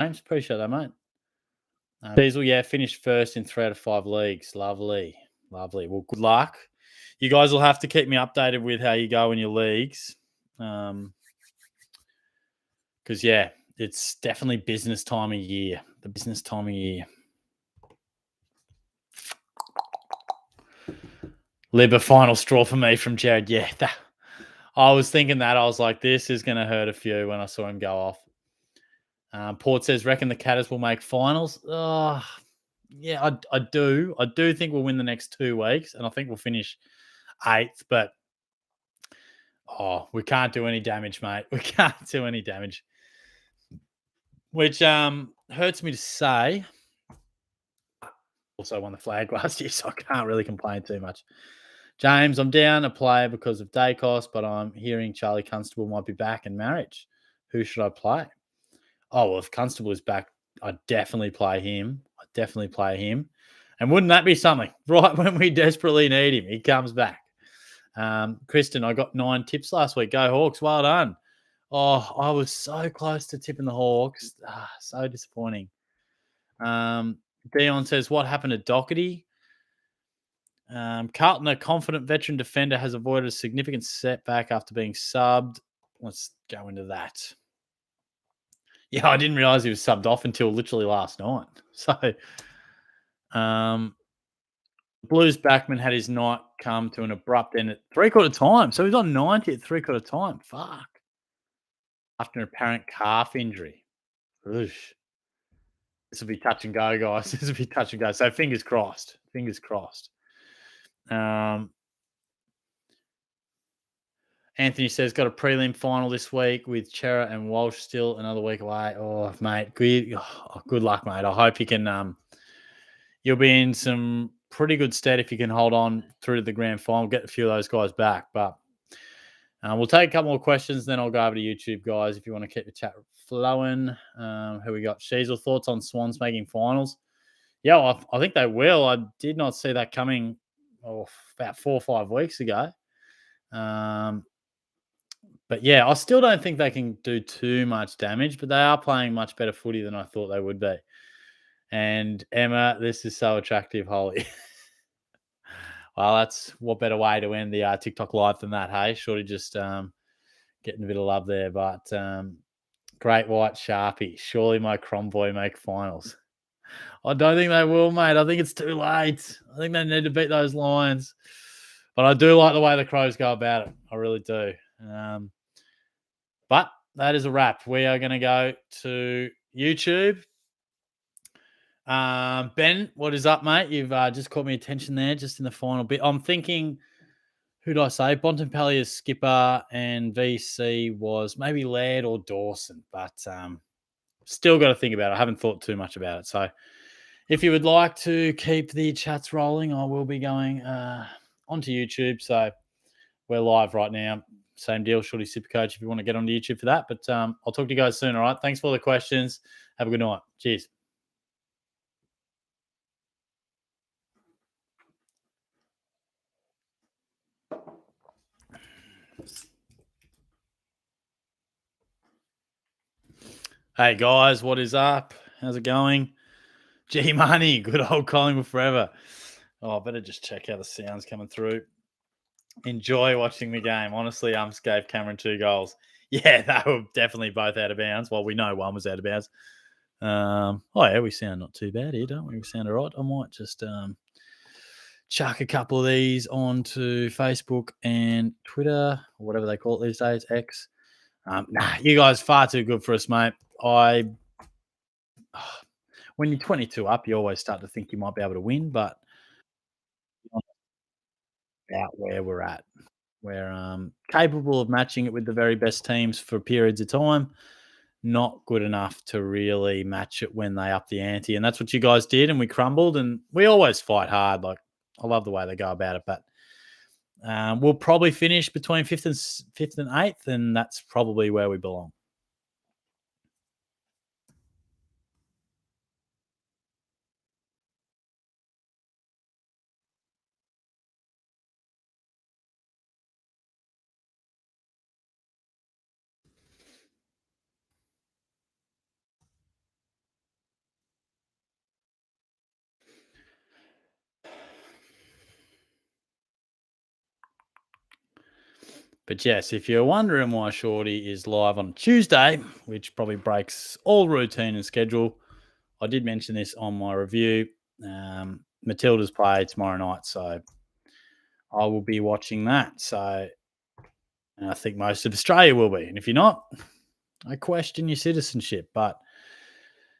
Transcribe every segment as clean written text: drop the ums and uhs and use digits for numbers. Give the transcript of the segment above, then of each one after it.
James, appreciate that, mate. Diesel, yeah, finished first in 3 out of 5 leagues. Lovely. Lovely. Well, good luck. You guys will have to keep me updated with how you go in your leagues. Because, yeah, it's definitely business time of year. The business time of year. Libba final straw for me from Jared. Yeah, I was thinking that. I was like, this is going to hurt a few when I saw him go off. Port says, reckon the Catters will make finals. Oh, yeah, I do. I do think we'll win the next 2 weeks, and I think we'll finish 8th. But we can't do any damage, mate. We can't do any damage, which hurts me to say. Also won the flag last year, so I can't really complain too much. James, I'm down a player because of day cost, but I'm hearing Charlie Constable might be back in marriage. Who should I play? Oh, well, if Constable is back, I'd definitely play him. And wouldn't that be something? Right when we desperately need him, he comes back. Kristen, I got 9 tips last week. Go Hawks. Well done. Oh, I was so close to tipping the Hawks. So disappointing. Dion says, what happened to Doherty? Carlton, a confident veteran defender, has avoided a significant setback after being subbed. Let's go into that. Yeah, I didn't realize he was subbed off until literally last night. So, Blues backman had his night come to an abrupt end at 3/4 time. So he's on 90 at 3/4 time. Fuck. After an apparent calf injury. Oosh. This will be touch and go, guys. This will be touch and go. So fingers crossed. Fingers crossed. Anthony says, got a prelim final this week with Chera and Walsh still another week away. Oh, mate, good luck, mate. I hope you can you'll be in some pretty good stead if you can hold on through to the grand final, get a few of those guys back. But we'll take a couple more questions, then I'll go over to YouTube, guys, if you want to keep the chat flowing. Who we got? Sheasel, thoughts on Swans making finals? Yeah, well, I think they will. I did not see that coming about 4 or 5 weeks ago. But yeah, I still don't think they can do too much damage, but they are playing much better footy than I thought they would be. And Emma, this is so attractive, Holly. Well, that's what better way to end the TikTok live than that, hey? Shorty just getting a bit of love there. But Great White Sharpie, surely my Crom boy make finals. I don't think they will, mate. I think it's too late. I think they need to beat those Lions. But I do like the way the Crows go about it. I really do. But that is a wrap. We are going to go to YouTube. Ben, what is up, mate? You've just caught me attention there just in the final bit. I'm thinking, who did I say? Bontempelli as skipper and VC was maybe Laird or Dawson. But still got to think about it. I haven't thought too much about it. So if you would like to keep the chats rolling, I will be going onto YouTube. So we're live right now. Same deal, Shorty SuperCoach, if you want to get onto YouTube for that. But I'll talk to you guys soon, all right? Thanks for all the questions. Have a good night. Cheers. Hey, guys, what is up? How's it going? G-Money, good old Collingwood forever. Oh, I better just check how the sound's coming through. Enjoy watching the game. Honestly, gave Cameron 2 goals. Yeah, they were definitely both out of bounds. Well, we know one was out of bounds. Yeah, we sound not too bad here, don't we? We sound all right. I might just chuck a couple of these onto Facebook and Twitter, or whatever they call it these days, X. You guys far too good for us, mate. When you're 22 up, you always start to think you might be able to win, but about where we're at. We're capable of matching it with the very best teams for periods of time. Not good enough to really match it when they up the ante. And that's what you guys did, and we crumbled. And we always fight hard. Like, I love the way they go about it. But we'll probably finish between 5th and 8th, and that's probably where we belong. But yes, if you're wondering why Shorty is live on Tuesday, which probably breaks all routine and schedule, I did mention this on my review. Matilda's play tomorrow night, so I will be watching that. So, and I think most of Australia will be. And if you're not, I question your citizenship. But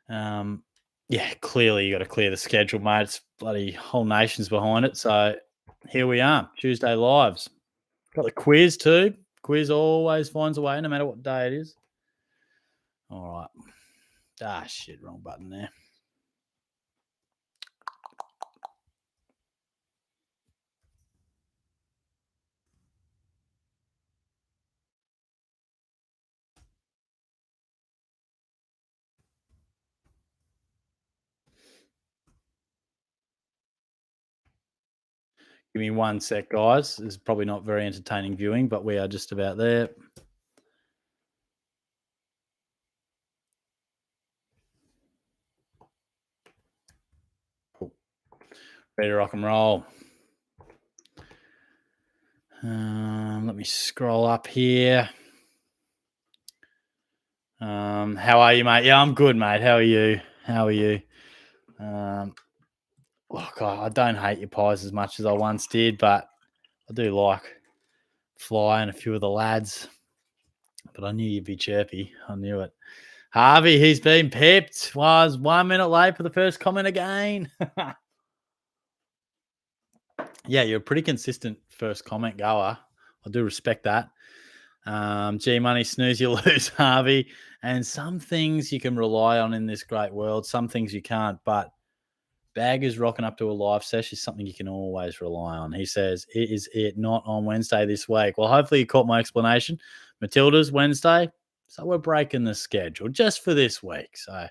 yeah, clearly you got to clear the schedule, mate. It's bloody whole nation's behind it. So here we are, Tuesday lives. Got the quiz too. Quiz always finds a way, no matter what day it is. All right. Ah, shit, wrong button there. Give me 1 sec, guys. This is probably not very entertaining viewing, but we are just about there. Cool. Ready to rock and roll. Let me scroll up here. How are you, mate? Yeah, I'm good, mate. How are you? Look, I don't hate your pies as much as I once did, but I do like Fly and a few of the lads. But I knew you'd be chirpy. I knew it. Harvey, he's been pipped. Was 1 minute late for the first comment again. Yeah, you're a pretty consistent first comment goer. I do respect that. G Money, snooze, you lose, Harvey. And some things you can rely on in this great world, some things you can't. But Baggers rocking up to a live session is something you can always rely on. He says, is it not on Wednesday this week? Well, hopefully you caught my explanation. Matilda's Wednesday. So we're breaking the schedule just for this week. So,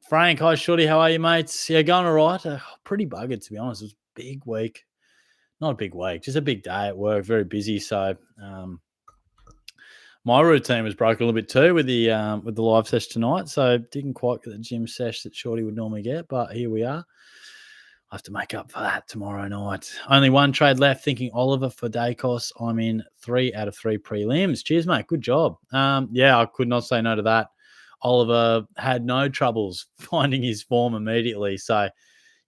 Frank, hi, Shorty. How are you, mates? Yeah, going all right. Pretty buggered, to be honest. It was a big week. Not a big week, just a big day at work. Very busy. So, my routine was broken a little bit too with the live sesh tonight. So, didn't quite get the gym sesh that Shorty would normally get, but here we are. I have to make up for that tomorrow night. Only one trade left. Thinking Oliver for Dacos. I'm in 3 out of 3 prelims. Cheers, mate. Good job. Yeah, I could not say no to that. Oliver had no troubles finding his form immediately. So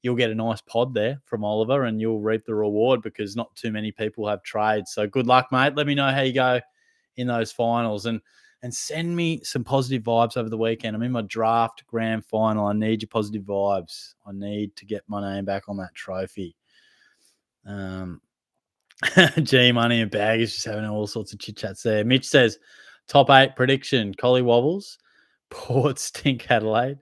you'll get a nice pod there from Oliver and you'll reap the reward because not too many people have trades. So good luck, mate. Let me know how you go in those finals and send me some positive vibes over the weekend. I'm in my draft grand final. I need your positive vibes. I need to get my name back on that trophy. G Money and Bag is just having all sorts of chit chats there. Mitch says, top 8 prediction: Collie Wobbles, Port Stink Adelaide,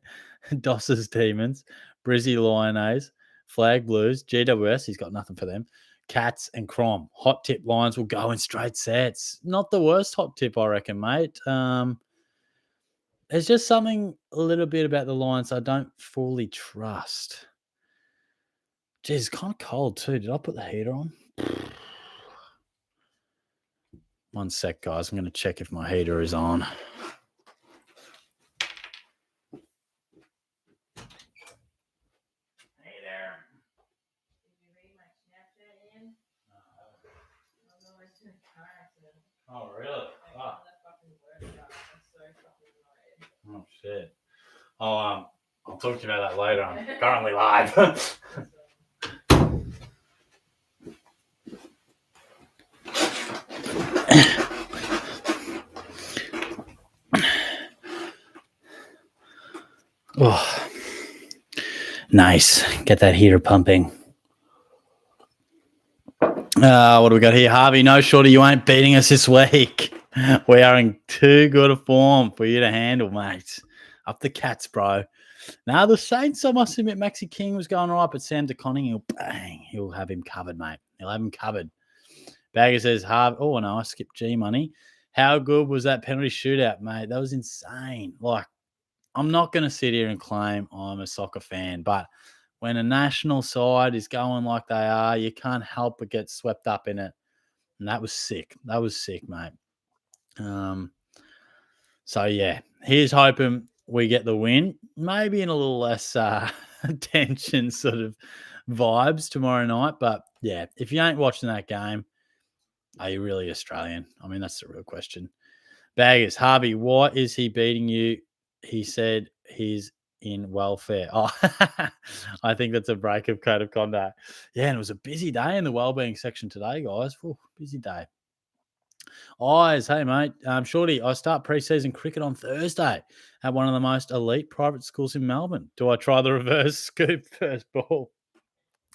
Dossers Demons, Brizzy Lioness, Flag Blues, GWS. He's got nothing for them. Cats and Crom. Hot tip Lions will go in straight sets. Not the worst hot tip, I reckon, mate. There's just something a little bit about the Lions I don't fully trust. Jeez, it's kind of cold too. Did I put the heater on? 1 sec, guys. I'm going to check if my heater is on. Hey there. Did you read my Snapchat in? No. Oh, really? Oh, shit. I'll talk to you about that later. I'm currently live. Oh, nice. Get that heater pumping. What do we got here? Harvey, no, Shorty, you ain't beating us this week. We are in too good a form for you to handle, mate. Up the Cats, bro. Now, the Saints, I must admit, Maxi King was going all right, but Sam DeConning, he'll have him covered, mate. He'll have him covered. Bagger says, oh, no, I skipped G Money. How good was that penalty shootout, mate? That was insane. Like, I'm not going to sit here and claim I'm a soccer fan, but when a national side is going like they are, you can't help but get swept up in it. And that was sick. That was sick, mate. So, yeah, here's hoping we get the win. Maybe in a little less tension sort of vibes tomorrow night. But, yeah, if you ain't watching that game, Are you really Australian? I mean, that's the real question. Baggers, Harvey, why is he beating you? He said he's in welfare. Oh, I think that's a break of code of conduct. Yeah, and it was a busy day in the wellbeing section today, guys. Ooh, busy day. Eyes, hey mate, Shorty, I start preseason cricket on Thursday at one of the most elite private schools in Melbourne. Do I try the reverse scoop first ball?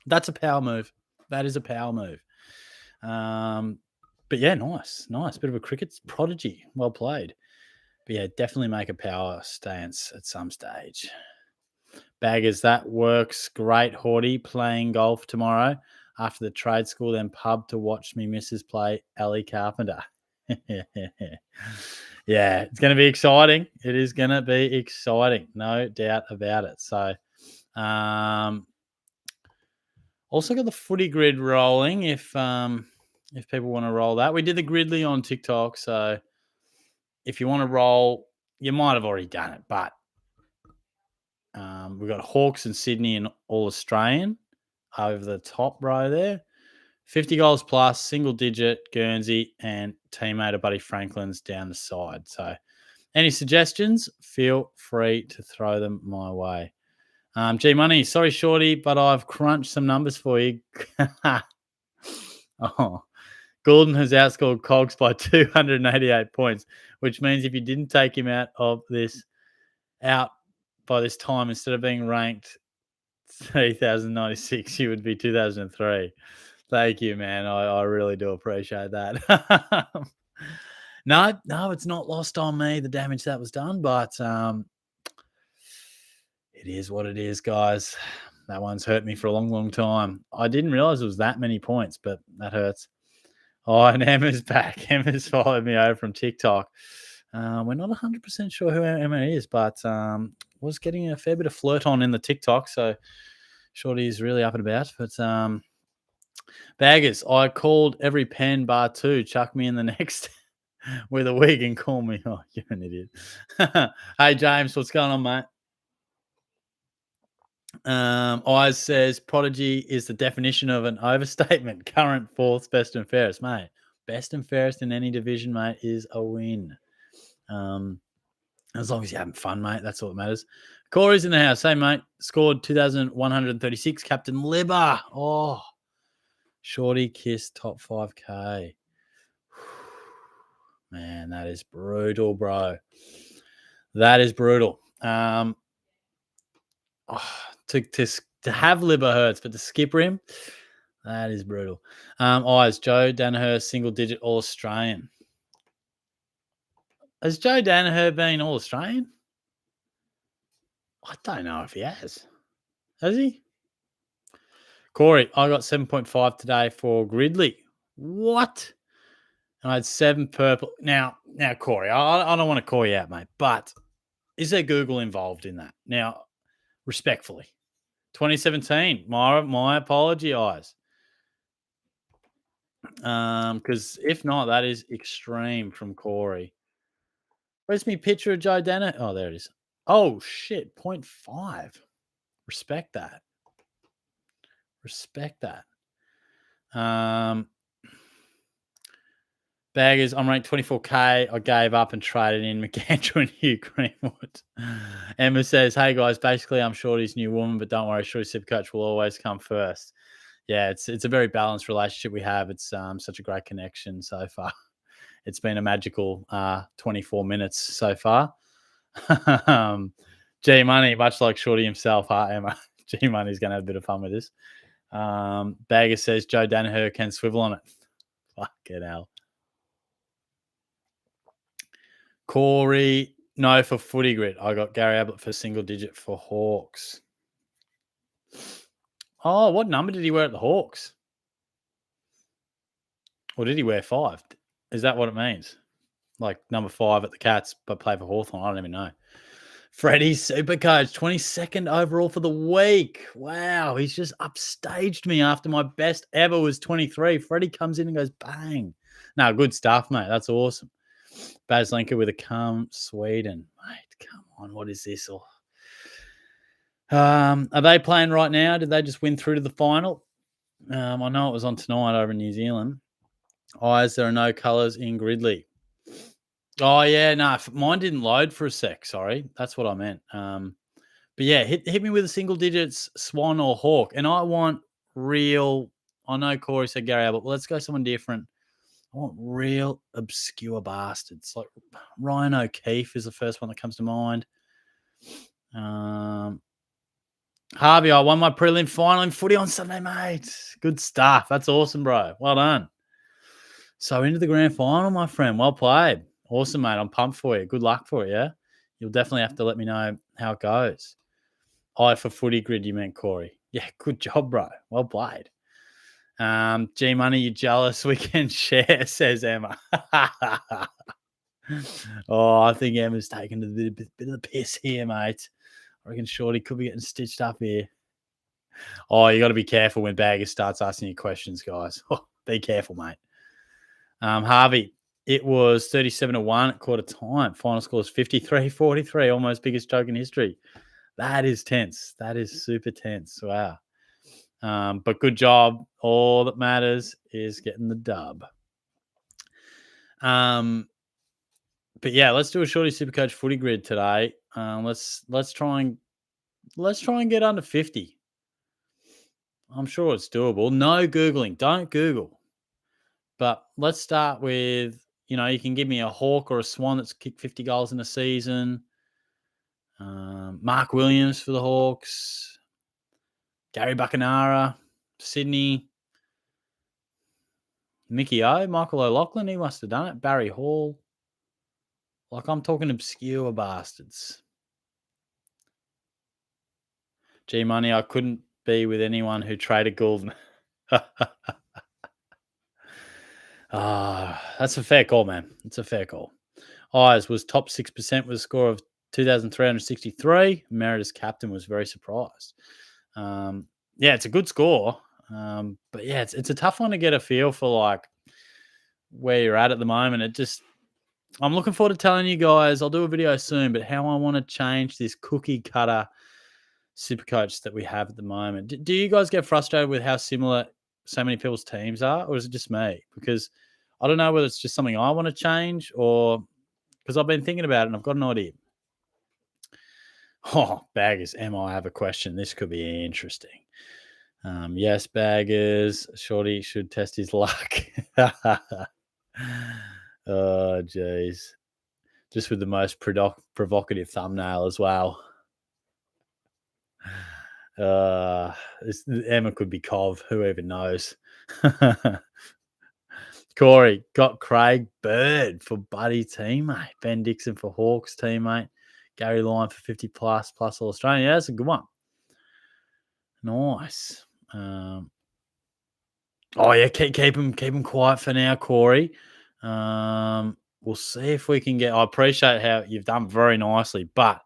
That's a power move. That is a power move. But yeah, nice. Bit of a cricket prodigy. Well played. But yeah, definitely make a power stance at some stage. Baggers, that works great. Horty playing golf tomorrow after the trade school, then pub to watch me missus play Ellie Carpenter. Yeah, it's going to be exciting. It is going to be exciting, no doubt about it. So, also got the footy grid rolling. If people want to roll that, we did the Gridley on TikTok. So, if you want to roll, you might have already done it, but we've got Hawks and Sydney and All Australian over the top row there. 50 goals plus, single digit, Guernsey, and teammate of Buddy Franklin's down the side. So, any suggestions? Feel free to throw them my way. G Money, sorry, Shorty, but I've crunched some numbers for you. Oh, Gordon has outscored Cogs by 288 points, which means if you didn't take him out by this time, instead of being ranked 3,096, you would be 2003. Thank you, man. I really do appreciate that. No, it's not lost on me, the damage that was done, but it is what it is, guys. That one's hurt me for a long, long time. I didn't realize it was that many points, but that hurts. Oh, and Emma's back. Emma's followed me over from TikTok. We're not 100% sure who Emma is, but was getting a fair bit of flirt on in the TikTok, so Shorty is really up and about. But Baggers, I called every pen bar two. Chuck me in the next with a wig and call me. Oh, you're an idiot. Hey, James, what's going on, mate? Eyes says prodigy is the definition of an overstatement. Current fourth, best and fairest, mate. Best and fairest in any division, mate, is a win. As long as you're having fun, mate, that's all that matters. Corey's in the house. Hey, mate, scored 2,136. Captain Libber. Oh, Shorty kiss top 5K. Man, that is brutal, bro. That is brutal. To have Libber hurts, but to skip him, that is brutal. Eyes, Joe Danaher, single digit All Australian. Has Joe Danaher been All Australian? I don't know if he has. Has he? Corey, I got 7.5 today for Gridley. What? And I had 7 purple. Now, Corey, I don't want to call you out, mate, but is there Google involved in that? Now, respectfully, 2017. My apology, Eyes. Because if not, that is extreme from Corey. Where's me picture of Joe Danaher? Oh, there it is. Oh shit, 0.5. Respect that. Baggers, I'm ranked 24K. I gave up and traded in McAndrew and Hugh Greenwood. Emma says, hey guys, basically I'm Shorty's new woman, but don't worry, Shorty SuperCoach will always come first. Yeah, it's a very balanced relationship we have. It's such a great connection so far. It's been a magical 24 minutes so far. G Money, much like Shorty himself, Emma. G Money's going to have a bit of fun with this. Bagger says Joe Danaher can swivel on it. Fucking hell. Corey, no for footy grid. I got Gary Ablett for single digit for Hawks. Oh, what number did he wear at the Hawks? Or did he wear 5? Is that what it means? Like number 5 at the Cats, but play for Hawthorn? I don't even know. Freddie SuperCoach, 22nd overall for the week. Wow, he's just upstaged me after my best ever was 23. Freddie comes in and goes bang. No, good stuff, mate. That's awesome. Baz Linker with a come Sweden. Mate, come on. What is this? Are they playing right now? Did they just win through to the final? I know it was on tonight over in New Zealand. Eyes, there are no colours in Gridley. Oh, yeah, no, mine didn't load for a sec, sorry. That's what I meant. But yeah, hit me with a single digits, Swan or Hawk. And I want real, I know Corey said Gary Ablett, but let's go someone different. I want real obscure bastards. Like Ryan O'Keefe is the first one that comes to mind. Harvey, I won my prelim final in footy on Sunday, mate. Good stuff. That's awesome, bro. Well done. So into the grand final, my friend. Well played. Awesome, mate. I'm pumped for you. Good luck for it, yeah? You'll definitely have to let me know how it goes. For footy grid, you meant Corey. Yeah, good job, bro. Well played. G Money, you jealous? We can share, says Emma. I think Emma's taking a bit of the piss here, mate. I reckon Shorty could be getting stitched up here. You got to be careful when Bagger starts asking you questions, guys. Be careful, mate. Harvey, it was 37-1 at quarter time. Final score is 53-43, almost biggest joke in history. That is tense. That is super tense. Wow. But good job. All that matters is getting the dub. But yeah, let's do a shorty SuperCoach footy grid today. Let's try and get under 50. I'm sure it's doable. No Googling. Don't Google. But let's start with, you can give me a Hawk or a Swan that's kicked 50 goals in a season. Mark Williams for the Hawks. Gary Buckenara, Sydney. Mickey O, Michael O'Loughlin, he must have done it. Barry Hall. Like, I'm talking obscure bastards. G Money, I couldn't be with anyone who traded Goulden. That's a fair call, man. It's a fair call. Eyes was top 6% with a score of 2,363. Meritus captain was very surprised. It's a good score. But yeah, it's a tough one to get a feel for, like, where you're at the moment. I'm looking forward to telling you guys, I'll do a video soon, but how I want to change this cookie cutter SuperCoach that we have at the moment. Do you guys get frustrated with how similar so many people's teams are, or is it just me? Because I don't know whether it's just something I want to change, or because I've been thinking about it and I've got an idea. Baggers, I have a question. This could be interesting. Yes, Baggers. Shorty should test his luck. Oh, jeez. Just with the most provocative thumbnail as well. Emma could be Cov. Who even knows? Corey got Craig Bird for Buddy teammate. Ben Dixon for Hawks teammate. Gary Lyon for 50 plus All Australian. Yeah, that's a good one. Nice. Keep him quiet for now, Corey. We'll see if we can get. I appreciate how you've done very nicely, but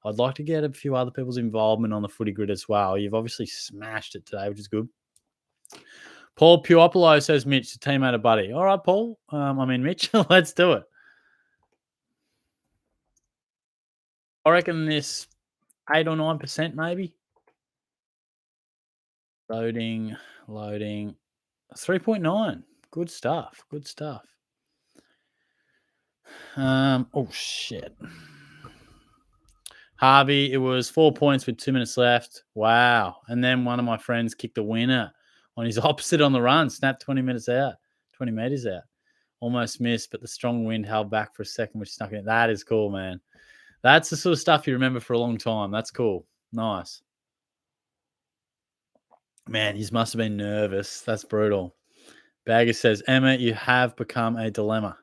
I'd like to get a few other people's involvement on the footy grid as well. You've obviously smashed it today, which is good. Paul Puopolo says, Mitch, the teammate of Buddy. All right, Paul. Mitch, let's do it. I reckon this 8 or 9% maybe. Loading. 3.9. Good stuff. Shit. Harvey, it was 4 points with 2 minutes left. Wow. And then one of my friends kicked the winner on his opposite on the run, snapped 20 meters out. Almost missed, but the strong wind held back for a second, which snuck in. That is cool, man. That's the sort of stuff you remember for a long time. That's cool. Nice. Man, he must have been nervous. That's brutal. Bagger says, Emma, you have become a dilemma.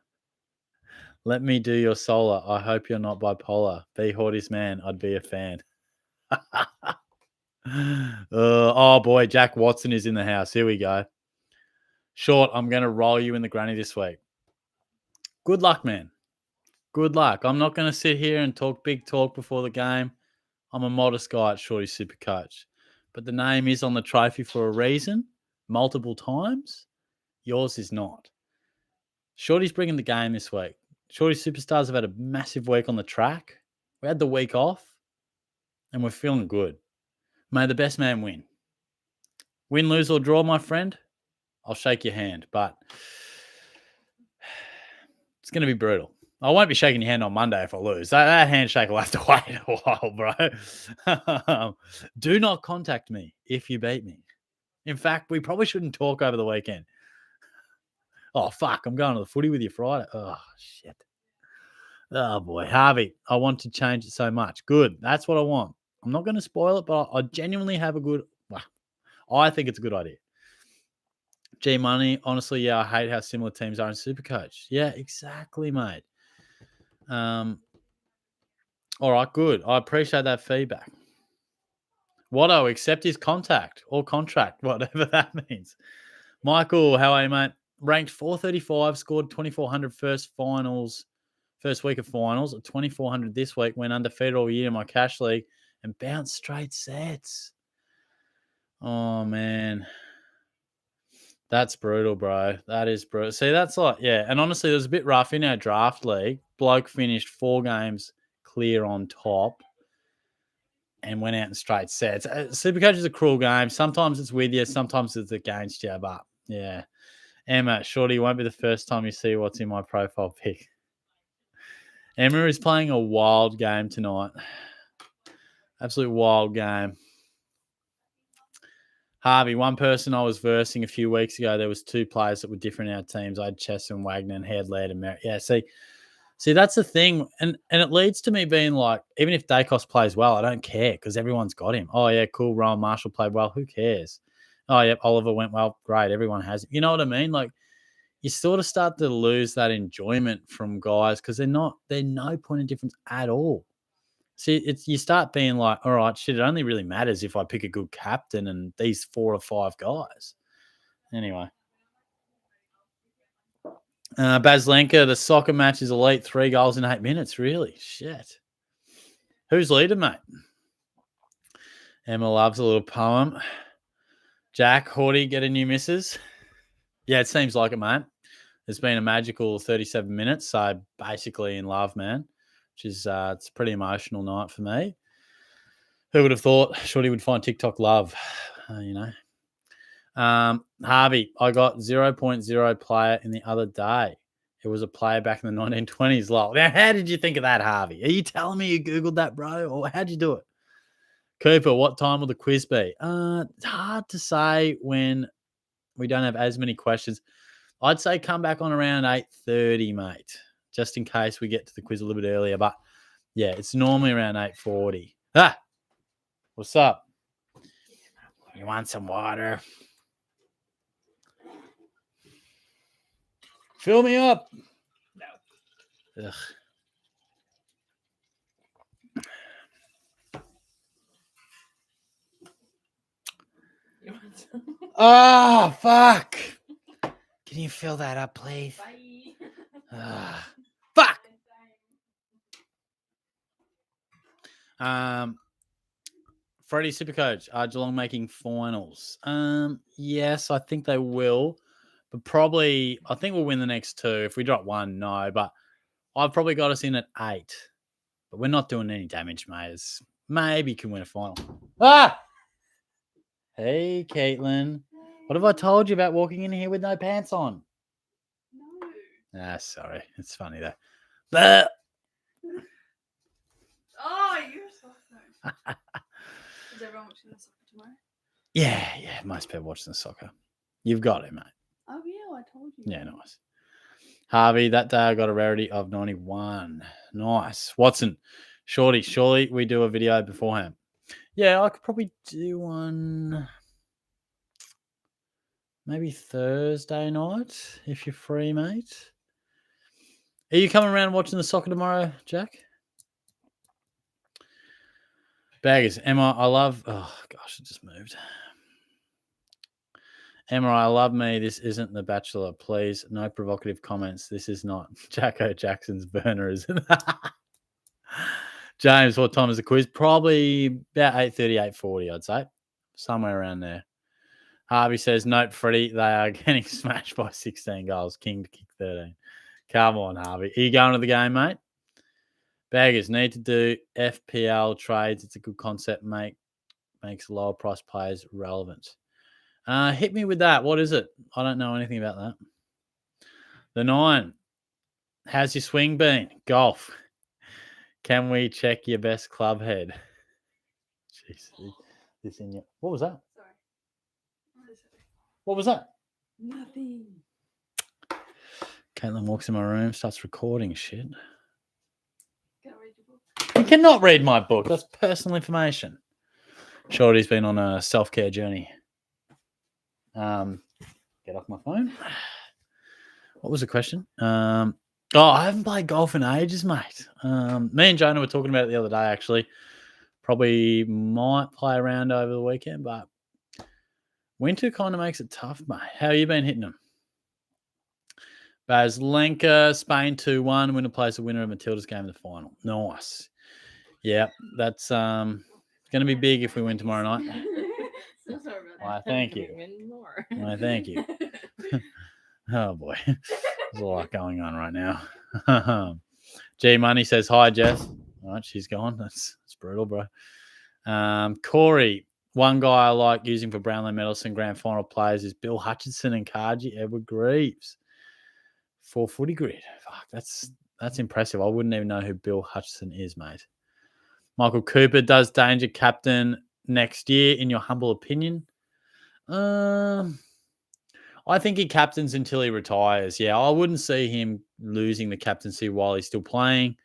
Let me do your solar. I hope you're not bipolar. Be Horty's man. I'd be a fan. Oh, boy. Jack Watson is in the house. Here we go. Short, I'm going to roll you in the granny this week. Good luck, man. Good luck. I'm not going to sit here and talk big talk before the game. I'm a modest guy at Shorty SuperCoach. But the name is on the trophy for a reason, multiple times. Yours is not. Shorty's bringing the game this week. Shorty Superstars have had a massive week on the track. We had the week off, and we're feeling good. May the best man win. Win, lose, or draw, my friend, I'll shake your hand. But It's going to be brutal. I won't be shaking your hand on Monday if I lose. That handshake will have to wait a while, bro. Do not contact me if you beat me. In fact, we probably shouldn't talk over the weekend. Oh, fuck. I'm going to the footy with you Friday. Oh, shit. Oh, boy. Harvey, I want to change it so much. Good. That's what I want. I'm not going to spoil it, but I genuinely have a good... Well, I think it's a good idea. G Money, honestly, yeah, I hate how similar teams are in SuperCoach. Yeah, exactly, mate. All right, good. I appreciate that feedback. Watto, accept his contact or contract, whatever that means. Michael, how are you, mate? Ranked 435, scored 2,400 first week of finals, 2,400 this week, went undefeated all year in my cash league and bounced straight sets. Oh, man. That's brutal, bro. That is brutal. See, that's like, yeah. And honestly, it was a bit rough in our draft league. Bloke finished 4 games clear on top and went out in straight sets. Supercoach is a cruel game. Sometimes it's with you, sometimes it's against you. But yeah, Emma, shorty, won't be the first time you see what's in my profile pic. Emma is playing a wild game tonight. Absolute wild game. Harvey, one person I was versing a few weeks ago, there was 2 players that were different in our teams. I had Chess and Wagner and Head, Laird and Merritt. Yeah, see, that's the thing. And it leads to me being like, even if Dacos plays well, I don't care because everyone's got him. Oh, yeah, cool. Rowan Marshall played well. Who cares? Oh, yeah, Oliver went well. Great. Everyone has him. You know what I mean? Like, you sort of start to lose that enjoyment from guys because they're no point of difference at all. See, you start being like, all right, shit, it only really matters if I pick a good captain and these 4 or 5 guys. Anyway. Baslenka, the soccer match is elite. 3 goals in 8 minutes. Really? Shit. Who's leader, mate? Emma loves a little poem. Jack, Horty, get a new missus? Yeah, it seems like it, mate. It's been a magical 37 minutes. So basically in love, man, which is it's a pretty emotional night for me. Who would have thought Shorty would find TikTok love, you know? Harvey, I got 0.0 player in the other day. It was a player back in the 1920s. Lol. Now, how did you think of that, Harvey? Are you telling me you Googled that, bro? Or how'd you do it? Cooper, what time will the quiz be? It's hard to say when we don't have as many questions. I'd say come back on around 8:30, mate, just in case we get to the quiz a little bit earlier. But, yeah, it's normally around 8:40. What's up? You want some water? Fill me up. No. Ugh. You want some? Oh, fuck. Can you fill that up, please? Bye. Fuck. Freddie Supercoach, are Geelong making finals? Yes, I think they will. But probably, I think we'll win the next 2. If we drop 1, no. But I've probably got us in at 8. But we're not doing any damage, mate. Maybe can win a final. Hey, Caitlin. What have I told you about walking in here with no pants on? No. Sorry. It's funny, though. But... Oh, you're so funny. Is everyone watching the soccer tomorrow? Yeah. Most people watching the soccer. You've got it, mate. Oh, yeah, I told you. Yeah, nice. Harvey, that day I got a rarity of 91. Nice. Watson, Shorty, surely we do a video beforehand. Yeah, I could probably do one maybe Thursday night if you're free, mate. Are you coming around watching the soccer tomorrow, Jack? Baggers, Emma, I love... Oh, gosh, it just moved. Emma, I love me. This isn't The Bachelor. Please, no provocative comments. This is not Jacko Jackson's burner, is it? James, what time is the quiz? Probably about 8:30, 8:40, I'd say. Somewhere around there. Harvey says, note, Freddie, they are getting smashed by 16 goals. King to kick 13. Come on, Harvey. Are you going to the game, mate? Baggers need to do FPL trades. It's a good concept, makes lower price players relevant. Hit me with that. What is it? I don't know anything about that. The 9. how's your swing been? Golf. Can we check your best club head? Jeez, this in your. What was that? Sorry. What was that? Nothing. Caitlin walks in my room, starts recording shit. Can I read your book? You cannot read my book. That's personal information. Shorty's been on a self-care journey. Get off my phone. What was the question? I haven't played golf in ages, mate. Me and Jonah were talking about it the other day, actually. Probably might play around over the weekend, but winter kind of makes it tough, mate. How you been hitting them? Baz Lenka, Spain 2-1. Winner plays the winner of Matilda's game in the final. Nice. Yeah, that's going to be big if we win tomorrow night. So sorry about that. Why, thank you. Why, thank you. Oh, boy. There's a lot going on right now. G Money says, hi, Jess. All right, she's gone. That's brutal, bro. Corey, one guy I like using for Brownlow Medicine grand final players is Bill Hutchinson and Kaji Edward Greaves. 4 footy grid. Fuck, that's impressive. I wouldn't even know who Bill Hutchinson is, mate. Michael Cooper, does Danger captain next year, in your humble opinion? I think he captains until he retires. Yeah, I wouldn't see him losing the captaincy while he's still playing.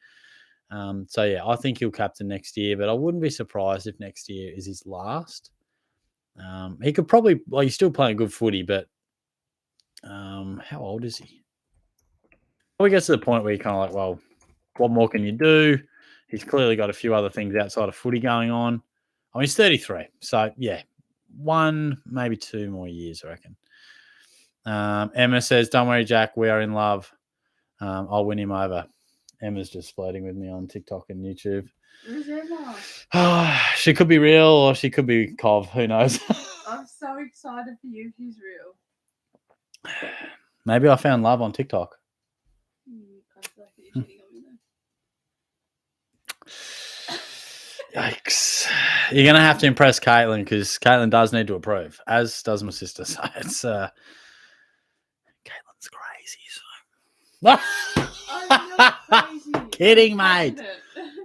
So, yeah, I think he'll captain next year, but I wouldn't be surprised if next year is his last. He could probably, well, he's still playing good footy, but how old is he? Probably gets to the point where you're kind of like, well, what more can you do? He's clearly got a few other things outside of footy going on. I mean, he's 33. So, yeah, 1, maybe 2 more years, I reckon. Emma says, don't worry, Jack, we are in love. I'll win him over. Emma's just flirting with me on TikTok and YouTube. Who's Emma? She could be real or she could be Cov. Who knows? I'm so excited for you if she's real. Maybe I found love on TikTok. I feel like you're cheating on me though. Yikes. You're going to have to impress Caitlin because Caitlin does need to approve, as does my sister. So it's Caitlin's crazy. So. I'm not crazy. Kidding, mate.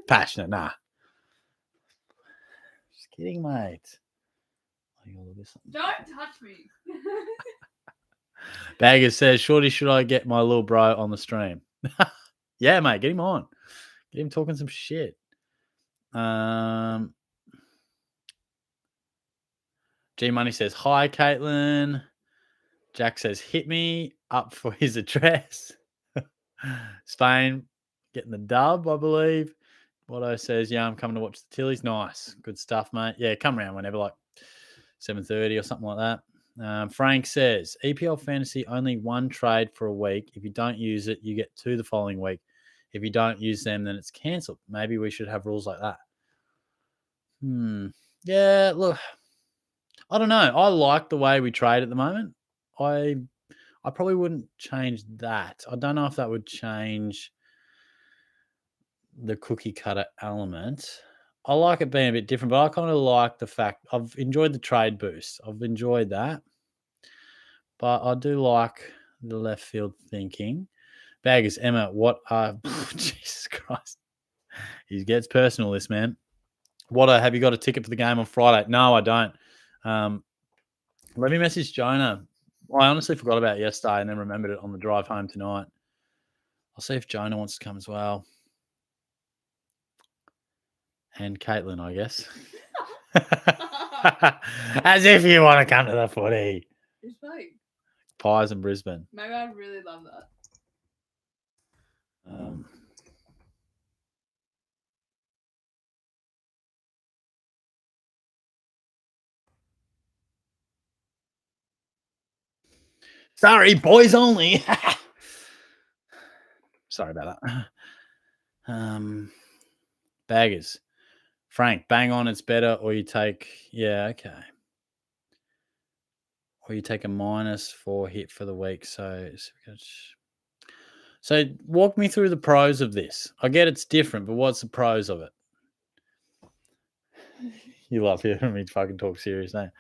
Passionate, nah. Just kidding, mate. Don't touch me. Bagger says, Shorty, should I get my little bro on the stream? Yeah, mate, get him on. Get him talking some shit. G Money says, hi, Caitlin. Jack says, hit me up for his address. Spain getting the dub, I believe. Watto says, yeah, I'm coming to watch the Tillies. Nice. Good stuff, mate. Yeah, come around whenever, like 7:30 or something like that. Frank says, EPL Fantasy, only one trade for a week. If you don't use it, you get 2 the following week. If you don't use them, then it's cancelled. Maybe we should have rules like that. Yeah, look, I don't know. I like the way we trade at the moment. I probably wouldn't change that. I don't know if that would change the cookie cutter element. I like it being a bit different, but I kind of like the fact I've enjoyed the trade boost. I've enjoyed that. But I do like the left field thinking. Baggers, Emma, what are... Jesus Christ. He gets personal, this man. Have you got a ticket for the game on Friday? No, I don't. Let me message Jonah. I honestly forgot about it yesterday and then remembered it on the drive home tonight. I'll see if Jonah wants to come as well. And Caitlin, I guess. As if you want to come to the footy. Who's playing? Pies in Brisbane. Maybe I'd really love that. Sorry, boys only. Sorry about that. Baggers. Frank, bang on, it's better, or you take, yeah, okay. Or you take a -4 hit for the week. So walk me through the pros of this. I get it's different, but what's the pros of it? You love hearing me fucking talk serious, don't you?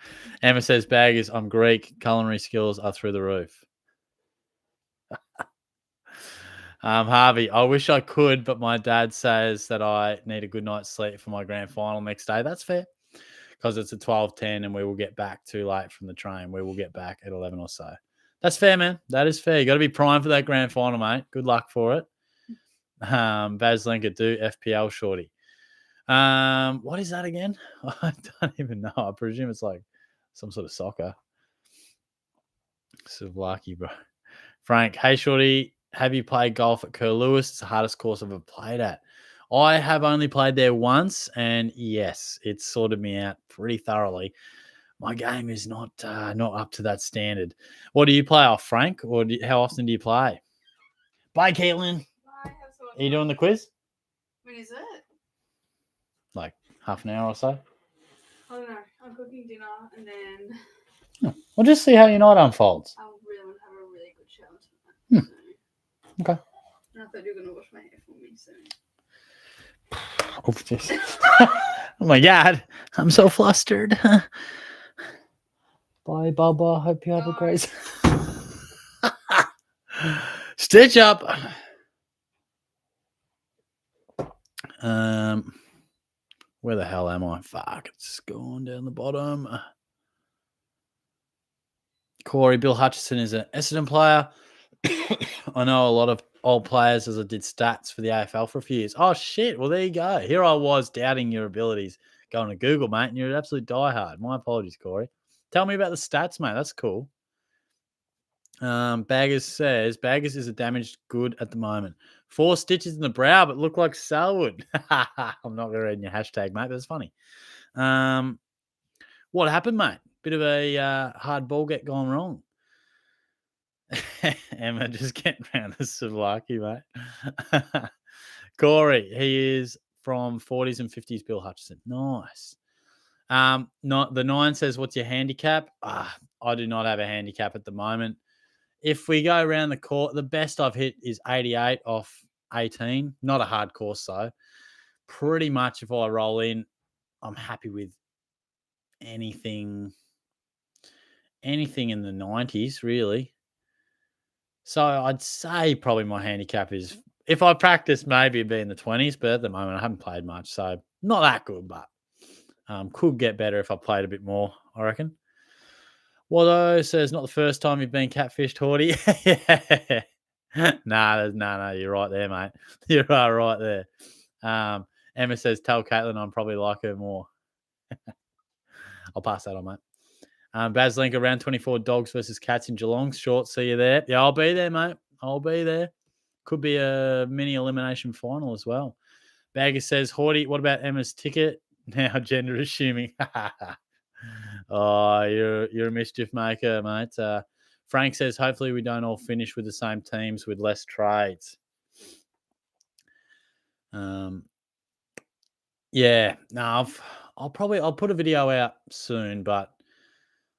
Emma says, Baggers, I'm Greek. Culinary skills are through the roof. Harvey, I wish I could, but my dad says that I need a good night's sleep for my grand final next day. That's fair because it's a 12:10 and we will get back too late from the train. We will get back at 11 or so. That's fair, man. That is fair. You got to be primed for that grand final, mate. Good luck for it. Baz Linker, do FPL shorty. What is that again? I don't even know. I presume it's like some sort of soccer. So lucky, bro. Frank, hey shorty, have you played golf at Kerr Lewis? It's the hardest course I've ever played at. I have only played there once, and yes, it sorted me out pretty thoroughly. My game is not up to that standard. What do you play off, Frank? Or how often do you play? Bye, Caitlin. Bye. Are you doing the quiz? When is it? Like half an hour or so? I don't know. I'm cooking dinner and then We'll just see how your night unfolds. I really want to have a really good shower tonight. So. Okay. And I thought you were going to wash my hair for me soon. Oh my God. I'm so flustered. Bye, Bubba. Hope you have a great... Stitch up. Where the hell am I? Fuck, it's gone down the bottom. Corey, Bill Hutchison is an Essendon player. I know a lot of old players as I did stats for the AFL for a few years. Oh, shit. Well, there you go. Here I was doubting your abilities going to Google, mate, and you're an absolute diehard. My apologies, Corey. Tell me about the stats, mate. That's cool. Baggers says, Baggers is a damaged good at the moment. 4 stitches in the brow, but look like Selwood. I'm not going to read your hashtag, mate. That's funny. What happened, mate? Bit of a hard ball get gone wrong. Emma just getting around the Savlaki, mate. Corey, he is from 40s and 50s, Bill Hutchison. Nice. Not the 9 says, what's your handicap? I do not have a handicap at the moment. If we go around the court, the best I've hit is 88 off 18. Not a hard course, though. Pretty much if I roll in, I'm happy with anything in the 90s, really. So I'd say probably my handicap is, if I practice, maybe it'd be in the 20s, but at the moment I haven't played much, so not that good, but could get better if I played a bit more, I reckon. Waldo says, not the first time you've been catfished, Horty. Yeah. No, you're right there, mate. You are right there. Emma says, tell Caitlin I'm probably like her more. I'll pass that on, mate. Baz Link, around 24 dogs versus cats in Geelong. Short, see you there. Yeah, I'll be there, mate. I'll be there. Could be a mini elimination final as well. Bagger says, Horty, what about Emma's ticket? Now gender assuming. Oh, you're a mischief maker, mate. Frank says, hopefully we don't all finish with the same teams with less trades. Yeah, no, I'll put a video out soon, but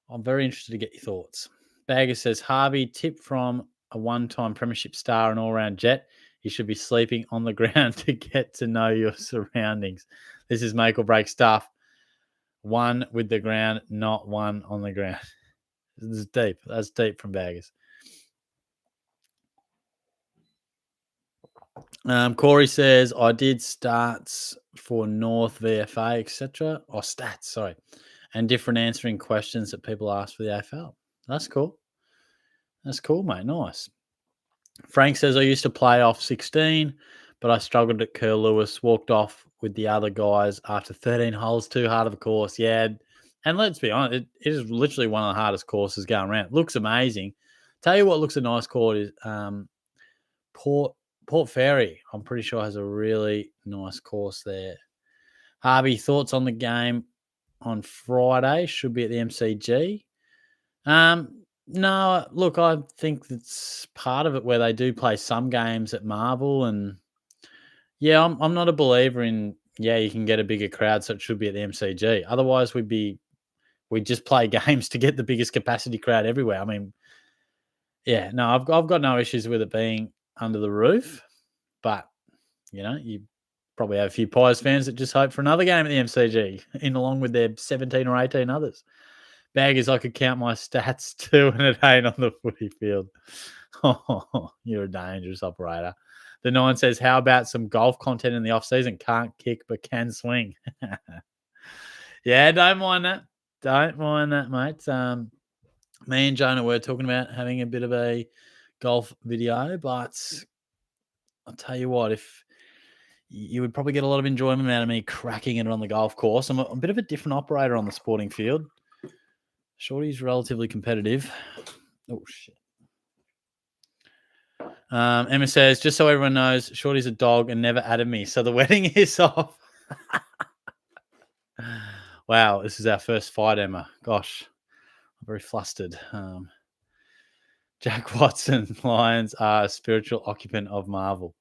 I'm very interested to get your thoughts. Bagger says, Harvey, tip from a one-time premiership star and all-round jet. You should be sleeping on the ground to get to know your surroundings. This is make or break stuff. One with the ground, not one on the ground. This is deep. That's deep from Baggers. Corey says, I did stats for North VFA, etc. Or stats, sorry. And different answering questions that people ask for the AFL. That's cool. That's cool, mate. Nice. Frank says, I used to play off 16, but I struggled at Kerr Lewis, walked off with the other guys after 13 holes, too hard of a course. Yeah. And let's be honest, it is literally one of the hardest courses going around. It looks amazing. Tell you what looks a nice course is Port Fairy. I'm pretty sure has a really nice course there. Harvey, thoughts on the game on Friday? Should be at the MCG. No, look, I think that's part of it where they do play some games at Marvel, and yeah, I'm not a believer in you can get a bigger crowd, so it should be at the MCG. Otherwise, we'd just play games to get the biggest capacity crowd everywhere. I mean, yeah, no, I've got no issues with it being under the roof, but you probably have a few Pies fans that just hope for another game at the MCG, in along with their 17 or 18 others. Baggers, I could count my stats too, and it ain't on the footy field. Oh, you're a dangerous operator. The 9 says, how about some golf content in the off season? Can't kick but can swing. Yeah, don't mind that. Don't mind that, mate. Me and Jonah were talking about having a bit of a golf video, but I'll tell you what, if you would probably get a lot of enjoyment out of me cracking it on the golf course. I'm a bit of a different operator on the sporting field. Shorty's relatively competitive. Oh, shit. Emma says, just so everyone knows, Shorty's a dog and never added me, so the wedding is off. Wow, this is our first fight, Emma. Gosh, I'm very flustered. Jack Watson, Lions are a spiritual occupant of Marvel.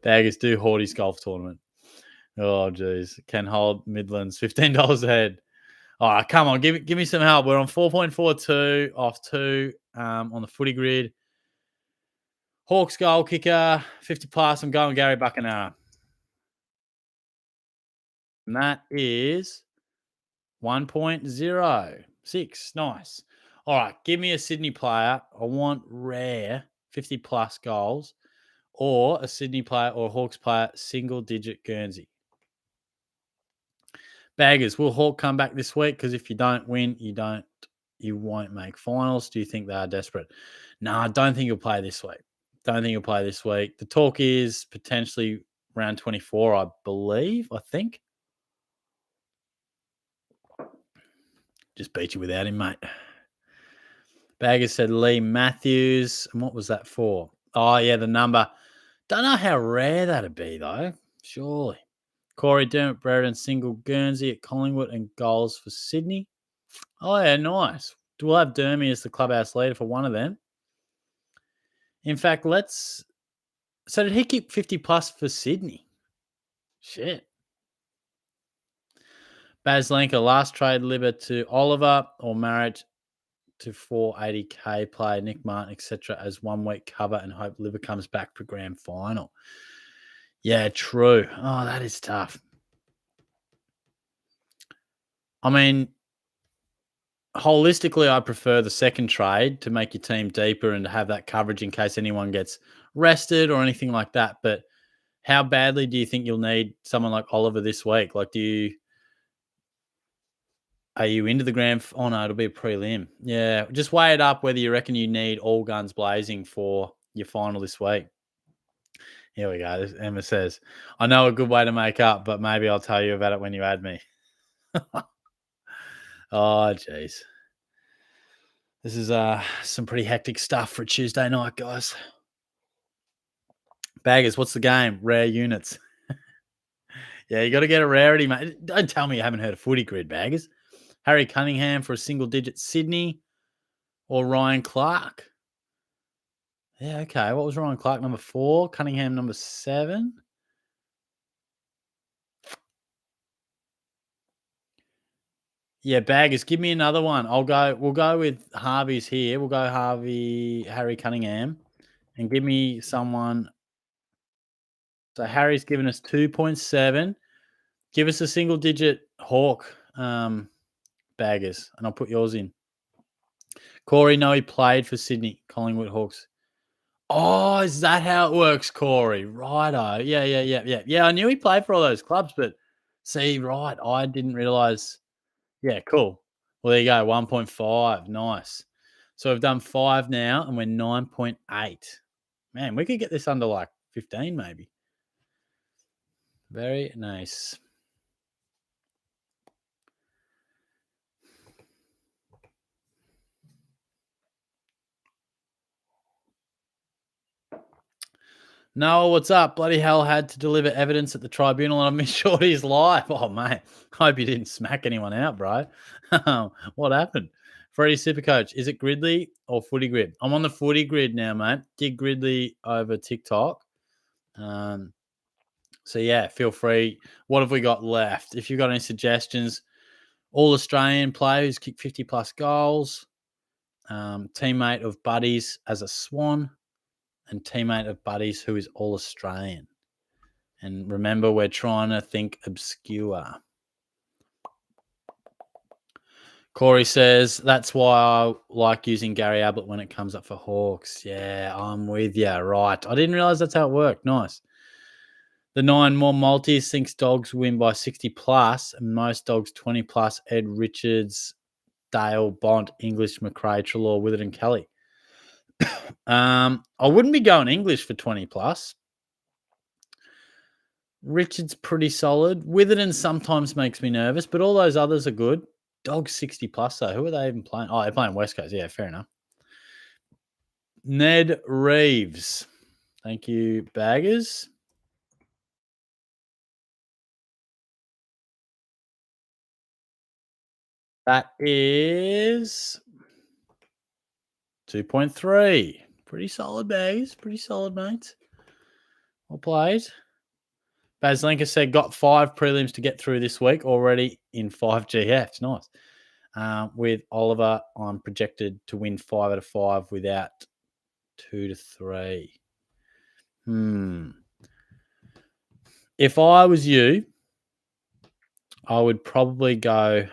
Baggers do Horty's golf tournament. Oh, geez. Can hold Midlands, $15 a head. All right, come on, give me some help. We're on 4.42 off 2 on the footy grid. Hawks goal kicker, 50 plus. I'm going Gary Buckenham. And that is 1.06. Nice. All right, give me a Sydney player. I want rare 50 plus goals, or a Sydney player or a Hawks player, single digit Guernsey. Baggers, will Hawk come back this week? Because if you don't win, you won't make finals. Do you think they are desperate? No, I don't think he'll play this week. The talk is potentially round 24, I think. Just beat you without him, mate. Baggers said Lee Matthews. And what was that for? Oh, yeah, the number. Don't know how rare that'd be, though. Surely. Corey Dermott Brereton, single Guernsey at Collingwood and goals for Sydney. Oh, yeah, nice. We'll have Dermy as the clubhouse leader for one of them. In fact, so did he keep 50 plus for Sydney? Shit. Baz Lenker, last trade Libba to Oliver or marriage to 480k player Nick Martin, etc. as 1 week cover and hope Libba comes back for grand final. Yeah, true. Oh, that is tough. I mean, holistically, I prefer the second trade to make your team deeper and to have that coverage in case anyone gets rested or anything like that. But how badly do you think you'll need someone like Oliver this week? Like, are you into the grand? Oh no, it'll be a prelim. Yeah, just weigh it up whether you reckon you need all guns blazing for your final this week. Here we go. Emma says, I know a good way to make up, but maybe I'll tell you about it when you add me. Oh, jeez. This is some pretty hectic stuff for a Tuesday night, guys. Baggers, what's the game? Rare units. Yeah, you got to get a rarity, mate. Don't tell me you haven't heard of footy grid, Baggers. Harry Cunningham for a single digit Sydney or Ryan Clark. Yeah, okay. What was Ryan Clark, number 4? Cunningham, number 7. Yeah, Baggers, give me another one. We'll go with Harvey's here. We'll go Harry Cunningham, and give me someone. So Harry's given us 2.7. Give us a single digit Hawk, Baggers, and I'll put yours in. Corey, no, he played for Sydney, Collingwood Hawks. Oh, is that how it works, Corey? Righto. Yeah. Yeah, I knew he played for all those clubs, but see, right, I didn't realise. Yeah, cool. Well, there you go, 1.5. Nice. So we've done 5 now, and we're 9.8. Man, we could get this under like 15 maybe. Very nice. No, what's up? Bloody hell, had to deliver evidence at the tribunal and I missed Shorty's life. Oh, mate. Hope you didn't smack anyone out, bro. What happened? Freddie Supercoach, is it Gridley or Footy Grid? I'm on the Footy Grid now, mate. Dig Gridley over TikTok. So, yeah, feel free. What have we got left? If you've got any suggestions, All-Australian player who's kicked 50-plus goals, teammate of Buddies as a Swan, and teammate of Buddies who is All-Australian. And remember, we're trying to think obscure. Corey says, that's why I like using Gary Ablett when it comes up for Hawks. Yeah, I'm with you. Right. I didn't realize that's how it worked. Nice. The 9 more multis thinks dogs win by 60 plus, and most dogs 20 plus. Ed Richards, Dale, Bont, English, McRae, Trelaw, Withard, and Kelly. I wouldn't be going English for 20 plus. Richards pretty solid. Witherden sometimes makes me nervous, but all those others are good. Dog 60 plus though. Who are they even playing? Oh, they're playing West Coast. Yeah, fair enough. Ned Reeves. Thank you, Baggers. That is 2.3. Pretty solid, Baggers. Pretty solid, mate. Well played. Baz Linker said, got 5 prelims to get through this week already in 5 GFs. Nice. With Oliver, I'm projected to win 5 out of 5 without 2 to 3. If I was you, I would probably go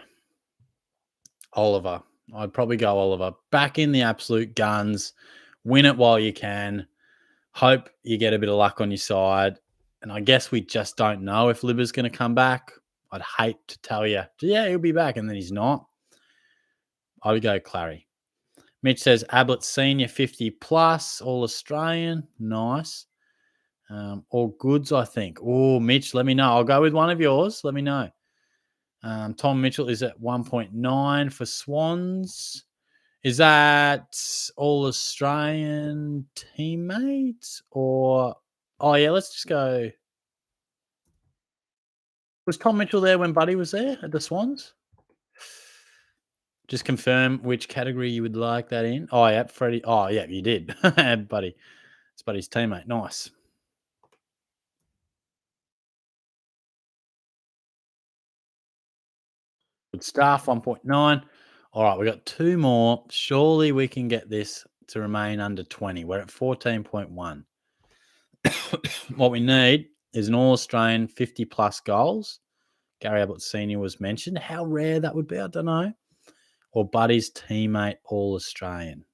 Oliver. I'd probably go Oliver. Back in the absolute guns. Win it while you can. Hope you get a bit of luck on your side. And I guess we just don't know if Libba's going to come back. I'd hate to tell you, yeah, he'll be back, and then he's not. I would go Clary. Mitch says Ablett Senior 50 plus, All Australian. Nice. All goods, I think. Oh, Mitch, let me know. I'll go with one of yours. Let me know. Tom Mitchell is at 1.9 for Swans. Is that All Australian teammate or? Oh yeah, let's just go. Was Tom Mitchell there when Buddy was there at the Swans? Just confirm which category you would like that in. Oh yeah, Freddie. Oh yeah, you did, Buddy. It's Buddy's teammate. Nice. Good stuff. 1.9. All right, we got 2 more. Surely we can get this to remain under 20. We're at 14.1. What we need is an All-Australian 50 plus goals. Gary Ablett Senior was mentioned. How rare that would be, I don't know. Or Buddy's teammate All-Australian.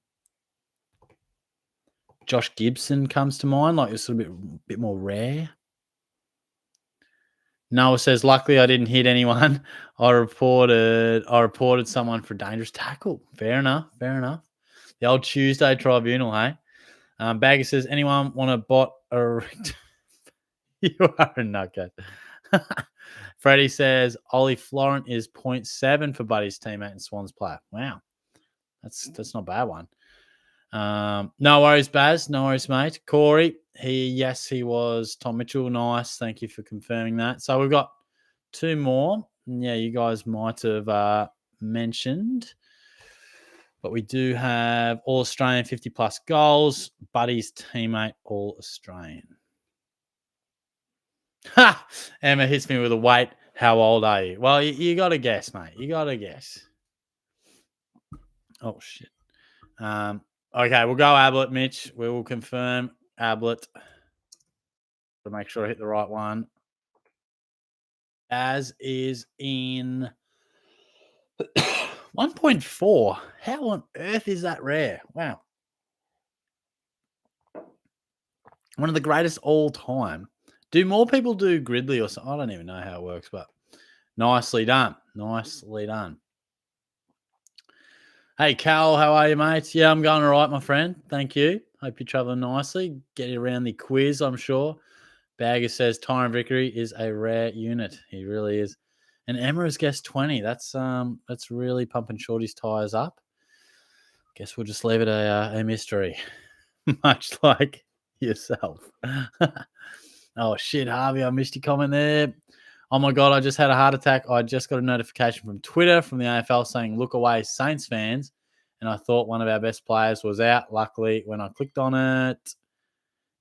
Josh Gibson comes to mind, like it's a bit more rare. Noah says, luckily I didn't hit anyone. I reported someone for dangerous tackle. Fair enough. The old Tuesday tribunal, hey? Bagger says, anyone want to bot a... You are a nutcase. Freddie says, Ollie Florent is 0.7 for Buddy's teammate and Swans player. Wow. That's not a bad one. No worries, Baz. No worries, mate. Corey, he was Tom Mitchell. Nice. Thank you for confirming that. So we've got 2 more. Yeah, you guys might have mentioned. But we do have All-Australian 50 plus goals. Buddy's teammate, All-Australian. Ha! Emma hits me with a weight. How old are you? Well, you got to guess, mate. You got to guess. Oh, shit. Okay, we'll go Ablett, Mitch. We will confirm Ablett to make sure I hit the right one. As is in 1.4. How on earth is that rare? Wow. One of the greatest all time. Do more people do Gridley or something? I don't even know how it works, but nicely done. Nicely done. Hey, Cal, how are you, mate? Yeah, I'm going all right, my friend. Thank you. Hope you're traveling nicely. Get around the quiz, I'm sure. Bagger says Tyron Vickery is a rare unit. He really is. And Emma has guessed 20. That's really pumping Shorty's tires up. Guess we'll just leave it a mystery, much like yourself. Oh, shit, Harvey, I missed your comment there. Oh, my God, I just had a heart attack. I just got a notification from Twitter from the AFL saying, look away, Saints fans. And I thought one of our best players was out. Luckily, when I clicked on it,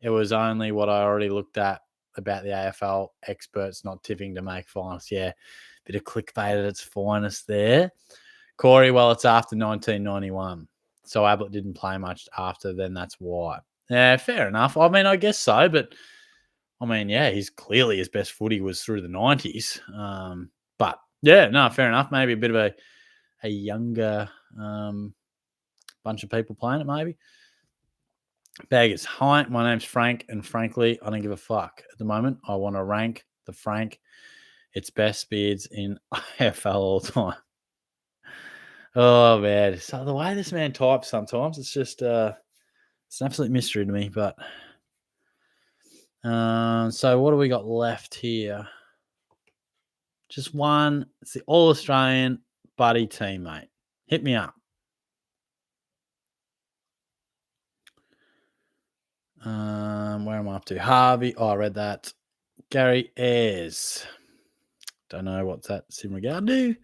it was only what I already looked at about the AFL experts not tipping to make finals. Yeah, bit of clickbait at its finest there. Corey, well, it's after 1991. So Ablett didn't play much after then. That's why. Yeah, fair enough. I mean, I guess so. But, I mean, yeah, he's clearly his best footy was through the 90s. But, yeah, no, fair enough. Maybe a bit of a younger bunch of people playing it, maybe. Baggers, hi, my name's Frank, and frankly, I don't give a fuck. At the moment, I want to rank the Frank its best bids in AFL all time. Oh, man. So the way this man types sometimes, it's just it's an absolute mystery to me. But so what do we got left here? Just one. It's the All-Australian buddy teammate. Hit me up. Where am I up to? Harvey. Oh, I read that. Gary Ayres. Don't know what's that in regard to.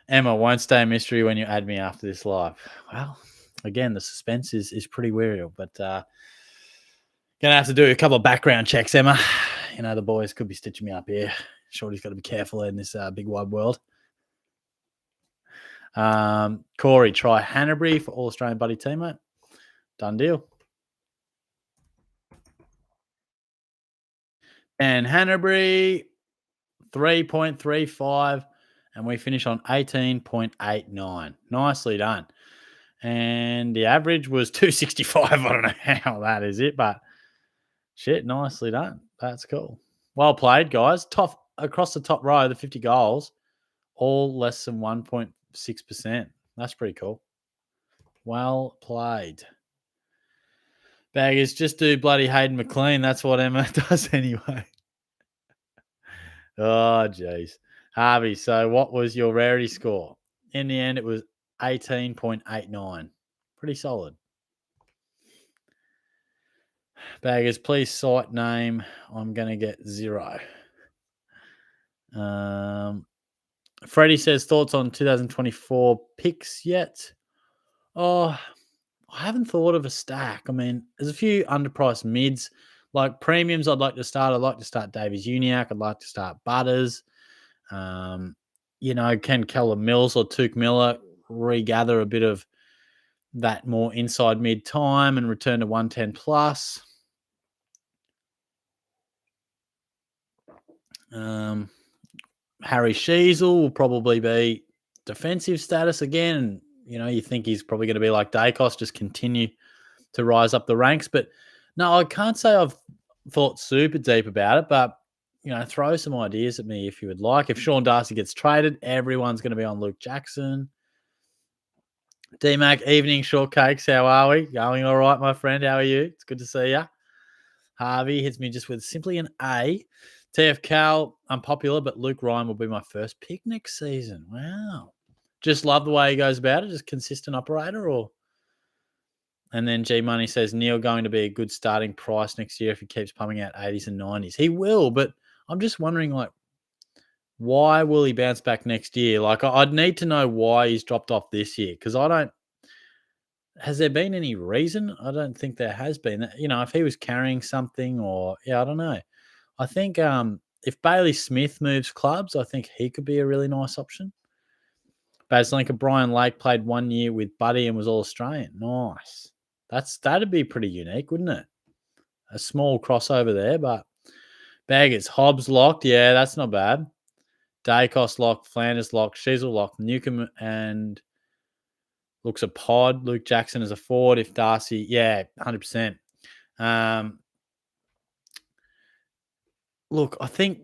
Emma, won't stay a mystery when you add me after this live. Well, again, the suspense is pretty real, but gonna have to do a couple of background checks, Emma. You know, the boys could be stitching me up here. Shorty's got to be careful in this big wide world. Corey, try Hanbury for All-Australian buddy teammate. Done deal. And Hanbury, 3.35, and we finish on 18.89. Nicely done. And the average was 265. I don't know how that is it, but shit, nicely done. That's cool. Well played, guys. Top across the top row, the 50 goals, all less than 1.6%. That's pretty cool. Well played. Baggers, just do bloody Hayden McLean. That's what Emma does anyway. Oh, jeez. Harvey, so what was your rarity score? In the end, it was 18.89. Pretty solid. Baggers, please cite name. I'm going to get 0. Freddie says, thoughts on 2024 picks yet? Oh, I haven't thought of a stack. I mean, there's a few underpriced mids. Like premiums I'd like to start. I'd like to start Davies Uniacke. I'd like to start Butters. Can Keller Mills or Tuke Miller regather a bit of that more inside mid time and return to 110 plus? Harry Sheasel will probably be defensive status again. You think he's probably going to be like Dacos, just continue to rise up the ranks. But no, I can't say I've thought super deep about it, but throw some ideas at me if you would like. If Sean Darcy gets traded, everyone's going to be on Luke Jackson. D-Mac, evening shortcakes. How are we? Going all right, my friend? How are you? It's good to see you. Harvey hits me just with simply an A. TF Cal, unpopular, but Luke Ryan will be my first pick next season. Wow. Just love the way he goes about it. Just consistent operator, or... And then G Money says Neil going to be a good starting price next year if he keeps pumping out 80s and 90s. He will, but I'm just wondering, why will he bounce back next year? I'd need to know why he's dropped off this year, because I don't. Has there been any reason? I don't think there has been. If he was carrying something, or I don't know. I think if Bailey Smith moves clubs, I think he could be a really nice option. Baslinka Brian Lake played 1 year with Buddy and was all Australian. Nice. That'd be pretty unique, wouldn't it? A small crossover there, but Baggers, Hobbs locked. Yeah, that's not bad. Dacos locked, Flanders locked, Sheasel locked, Newcomb and looks a pod. Luke Jackson as a forward. If Darcy, 100%. Look, I think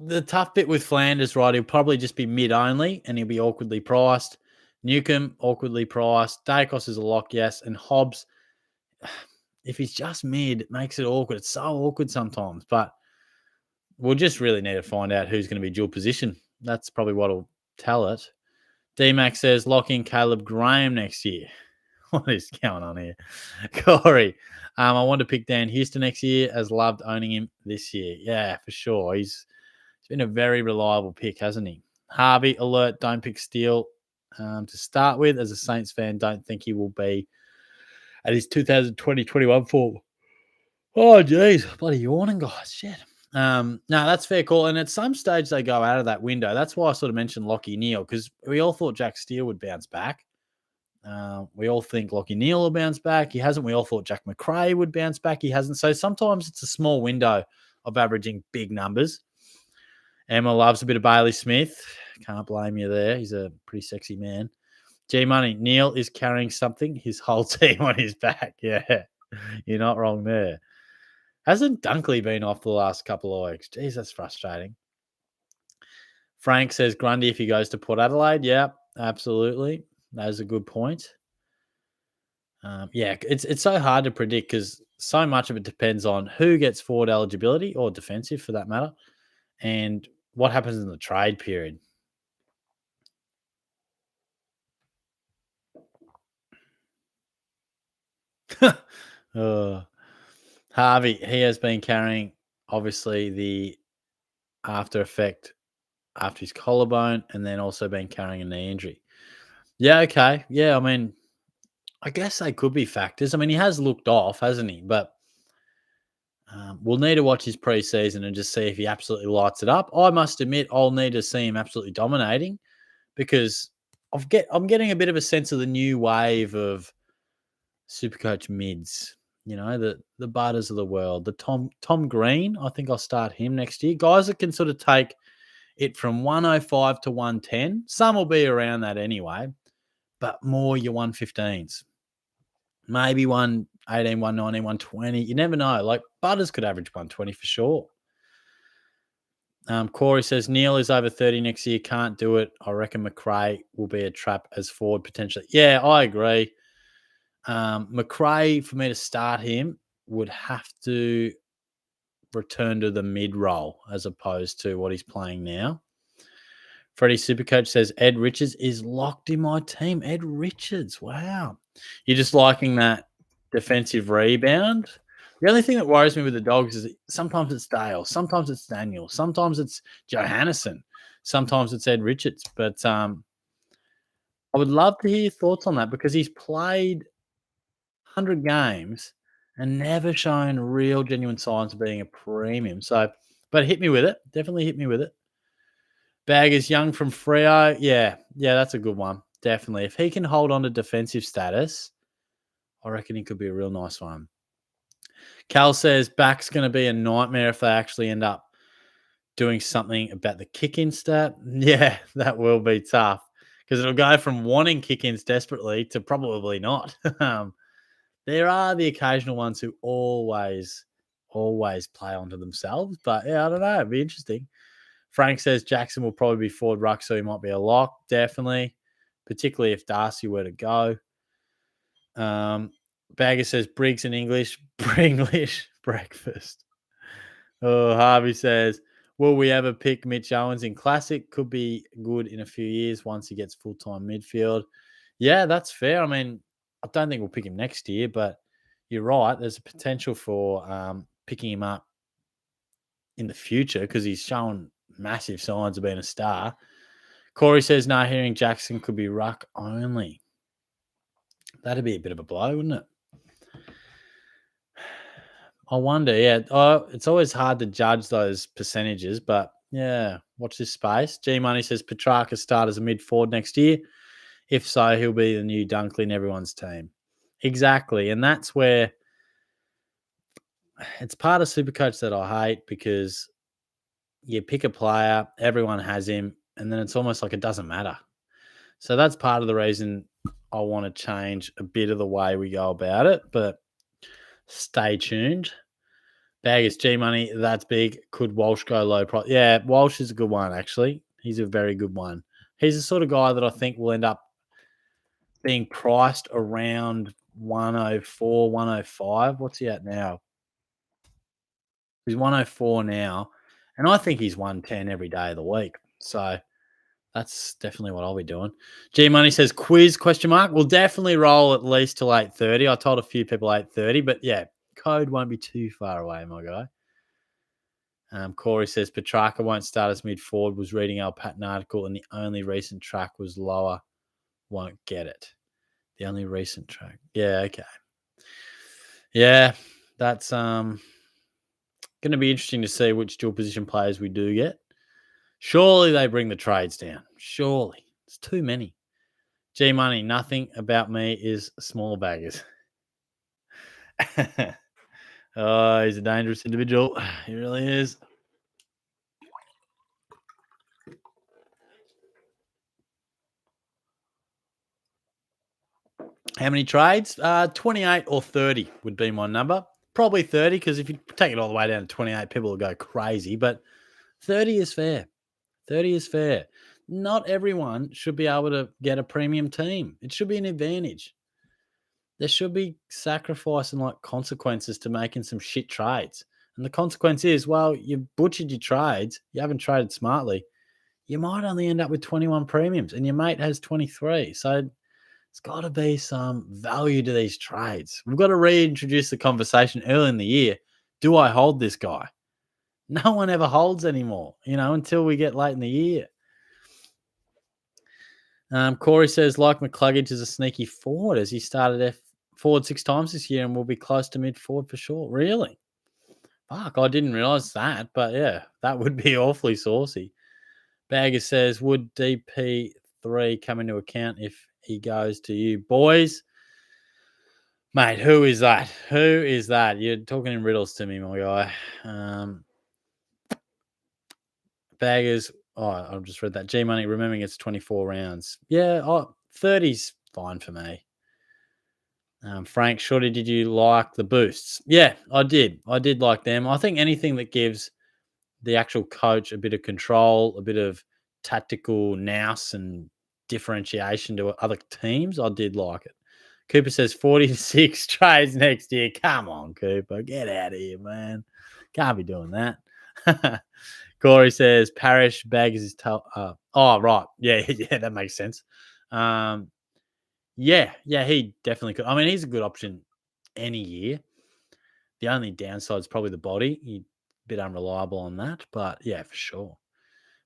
the tough bit with Flanders, right, he'll probably just be mid only and he'll be awkwardly priced. Newcomb, awkwardly priced. Dacos is a lock, yes. And Hobbs, if he's just mid, it makes it awkward. It's so awkward sometimes, but we'll just really need to find out who's going to be dual position. That's probably what will tell it. D-Mac says, lock in Caleb Graham next year. What is going on here? Corey, I want to pick Dan Houston next year, as loved owning him this year. Yeah, for sure. He's been a very reliable pick, hasn't he? Harvey, alert, don't pick Steele to start with. As a Saints fan, don't think he will be at his 2020-21 form. Oh, geez. Bloody yawning, guys. Shit. No, that's fair call. And at some stage, they go out of that window. That's why I sort of mentioned Lockie Neal, because we all thought Jack Steele would bounce back. We all think Lockie Neal will bounce back. He hasn't. We all thought Jack McRae would bounce back. He hasn't. So sometimes it's a small window of averaging big numbers. Emma loves a bit of Bailey Smith. Can't blame you there. He's a pretty sexy man. G Money, Neil is carrying something, his whole team on his back. Yeah, you're not wrong there. Hasn't Dunkley been off the last couple of weeks? Jeez, that's frustrating. Frank says Grundy if he goes to Port Adelaide. Yeah, absolutely. That is a good point. Yeah, it's so hard to predict because so much of it depends on who gets forward eligibility or defensive for that matter, and what happens in the trade period. Harvey, he has been carrying obviously the after effect after his collarbone, and then also been carrying a knee injury. Yeah, okay. Yeah, I mean, I guess they could be factors. I mean, he has looked off, hasn't he? But we'll need to watch his preseason and just see if he absolutely lights it up. I must admit, I'll need to see him absolutely dominating because I'm getting a bit of a sense of the new wave of Supercoach mids. You know, the Butters of the world, the Tom Green. I think I'll start him next year. Guys that can sort of take it from 105 to 110. Some will be around that anyway, but more your 115s. Maybe 118, 119, 120. You never know. Like Butters could average 120 for sure. Corey says Neil is over 30 next year. Can't do it. I reckon McRae will be a trap as forward potentially. Yeah, I agree. McRae, for me to start him, would have to return to the mid role as opposed to what he's playing now. Freddie Supercoach says Ed Richards is locked in my team. Ed Richards, wow. You're just liking that defensive rebound. The only thing that worries me with the Dogs is sometimes it's Dale, sometimes it's Daniel, sometimes it's Johannesson, sometimes it's Ed Richards. But I would love to hear your thoughts on that because he's played 100 games and never shown real genuine signs of being a premium. So, but hit me with it. Definitely hit me with it. Bag is young from Freo. Yeah, that's a good one. Definitely. If he can hold on to defensive status, I reckon he could be a real nice one. Cal says back's going to be a nightmare if they actually end up doing something about the kick-in stat. Yeah, that will be tough because it'll go from wanting kick-ins desperately to probably not. There are the occasional ones who always play onto themselves, but yeah, I don't know. It'd be interesting. Frank says Jackson will probably be forward ruck, so he might be a lock, definitely, particularly if Darcy were to go. Bagger says Briggs in English, Bringlish breakfast. Oh, Harvey says, will we ever pick Mitch Owens in Classic? Could be good in a few years once he gets full-time midfield. Yeah, that's fair. I mean, I don't think we'll pick him next year, but you're right. There's a potential for picking him up in the future because he's shown massive signs of being a star. Corey says, no, hearing Jackson could be ruck only. That'd be a bit of a blow, wouldn't it? I wonder, yeah. It's always hard to judge those percentages, but yeah, watch this space. G Money says Petrarca start as a mid forward next year. If so, he'll be the new Dunkley in everyone's team. Exactly. And that's where it's part of Supercoach that I hate because you pick a player, everyone has him, and then it's almost like it doesn't matter. So that's part of the reason I want to change a bit of the way we go about it, but stay tuned. Baggers G Money, that's big. Could Walsh go low price? Yeah, Walsh is a good one, actually. He's a very good one. He's the sort of guy that I think will end up being priced around 104, 105. What's he at now? He's 104 now. And I think he's 110 every day of the week. So that's definitely what I'll be doing. G Money says quiz question mark. We'll definitely roll at least till 8:30. I told a few people 8:30, but yeah, code won't be too far away, my guy. Corey says Petrarca won't start as mid forward. Was reading our Patton article, and the only recent track was lower. Won't get it. The only recent track. Yeah, okay. Yeah, that's going to be interesting to see which dual position players we do get. Surely they bring the trades down. Surely. It's too many. G Money, nothing about me is small baggers. Oh, he's a dangerous individual. He really is. How many trades? 28 or 30 would be my number. Probably 30, because if you take it all the way down to 28, people will go crazy. But 30 is fair. 30 is fair. Not everyone should be able to get a premium team. It should be an advantage. There should be sacrifice and like consequences to making some shit trades. And the consequence is, well, you've butchered your trades. You haven't traded smartly. You might only end up with 21 premiums and your mate has 23. So it's got to be some value to these trades. We've got to reintroduce the conversation early in the year. Do I hold this guy? No one ever holds anymore, until we get late in the year. Corey says, like McCluggage is a sneaky forward as he started forward 6 times this year and will be close to mid forward for sure. Really? Fuck, I didn't realize that. But yeah, that would be awfully saucy. Bagger says, would DP3 come into account if he goes to you? Boys, mate, who is that? Who is that? You're talking in riddles to me, my guy. Baggers, I've just read that. G Money, remembering it's 24 rounds. Yeah, 30's fine for me. Frank, Shorty, did you like the boosts? Yeah, I did. I did like them. I think anything that gives the actual coach a bit of control, a bit of tactical nous and differentiation to other teams, I did like it. Cooper says 46 trades next year. Come on, Cooper. Get out of here, man. Can't be doing that. Corey says Parrish Bags is oh, right. Yeah, yeah, that makes sense. Yeah, he definitely could. I mean, he's a good option any year. The only downside is probably the body. He's a bit unreliable on that, but yeah, for sure.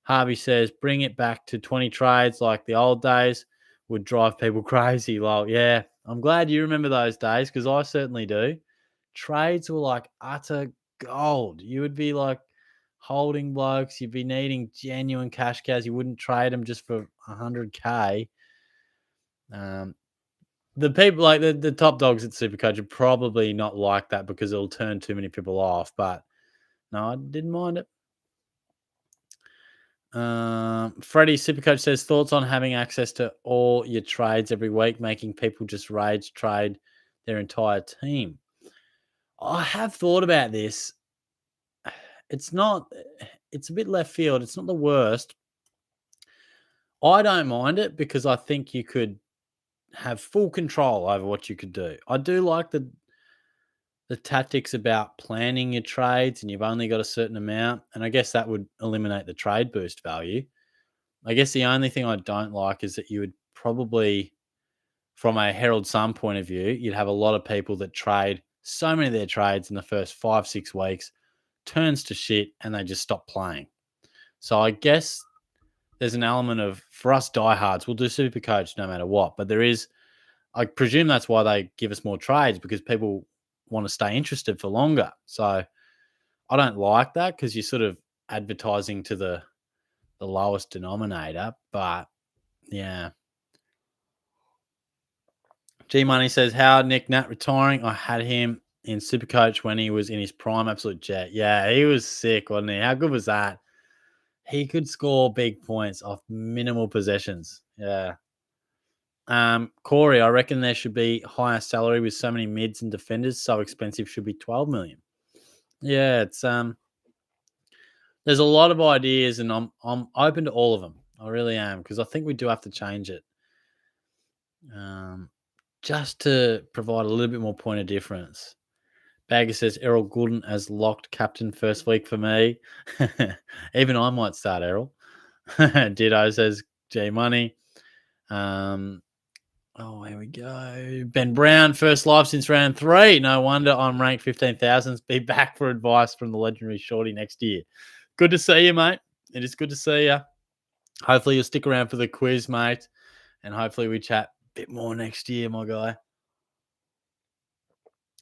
Harvey says, bring it back to 20 trades like the old days would drive people crazy. Well, yeah, I'm glad you remember those days because I certainly do. Trades were like utter gold. You would be like holding blokes. You'd be needing genuine cash cows. You wouldn't trade them just for 100K. The people like the top dogs at SuperCoach are probably not like that because it'll turn too many people off. But no, I didn't mind it. Freddie Supercoach says thoughts on having access to all your trades every week, making people just rage trade their entire team. I have thought about this. It's a bit left field. It's not the worst. I don't mind it because I think you could have full control over what you could do. I do like the tactics about planning your trades and you've only got a certain amount. And I guess that would eliminate the trade boost value. I guess the only thing I don't like is that you would probably, from a Herald Sun point of view, you'd have a lot of people that trade so many of their trades in the first 5-6 weeks, turns to shit, and they just stop playing. So I guess there's an element of, for us diehards, we'll do SuperCoach no matter what. But there is, I presume that's why they give us more trades because people want to stay interested for longer. So I don't like that because you're sort of advertising to the lowest denominator. But yeah. G Money says, how Nick Nat retiring? I had him in SuperCoach when he was in his prime, absolute jet. Yeah, he was sick, wasn't he? How good was that? He could score big points off minimal possessions. Yeah. Corey, I reckon there should be higher salary with so many mids and defenders. So expensive should be 12 million. Yeah, it's there's a lot of ideas, and I'm open to all of them. I really am because I think we do have to change it. Just to provide a little bit more point of difference. Bagger says Errol Goulden as locked captain first week for me. Even I might start Errol. Ditto says G Money. Here we go. Ben Brown, first live since round 3. No wonder I'm ranked 15,000. Be back for advice from the legendary Shorty next year. Good to see you, mate. It is good to see you. Hopefully you'll stick around for the quiz, mate. And hopefully we chat a bit more next year, my guy.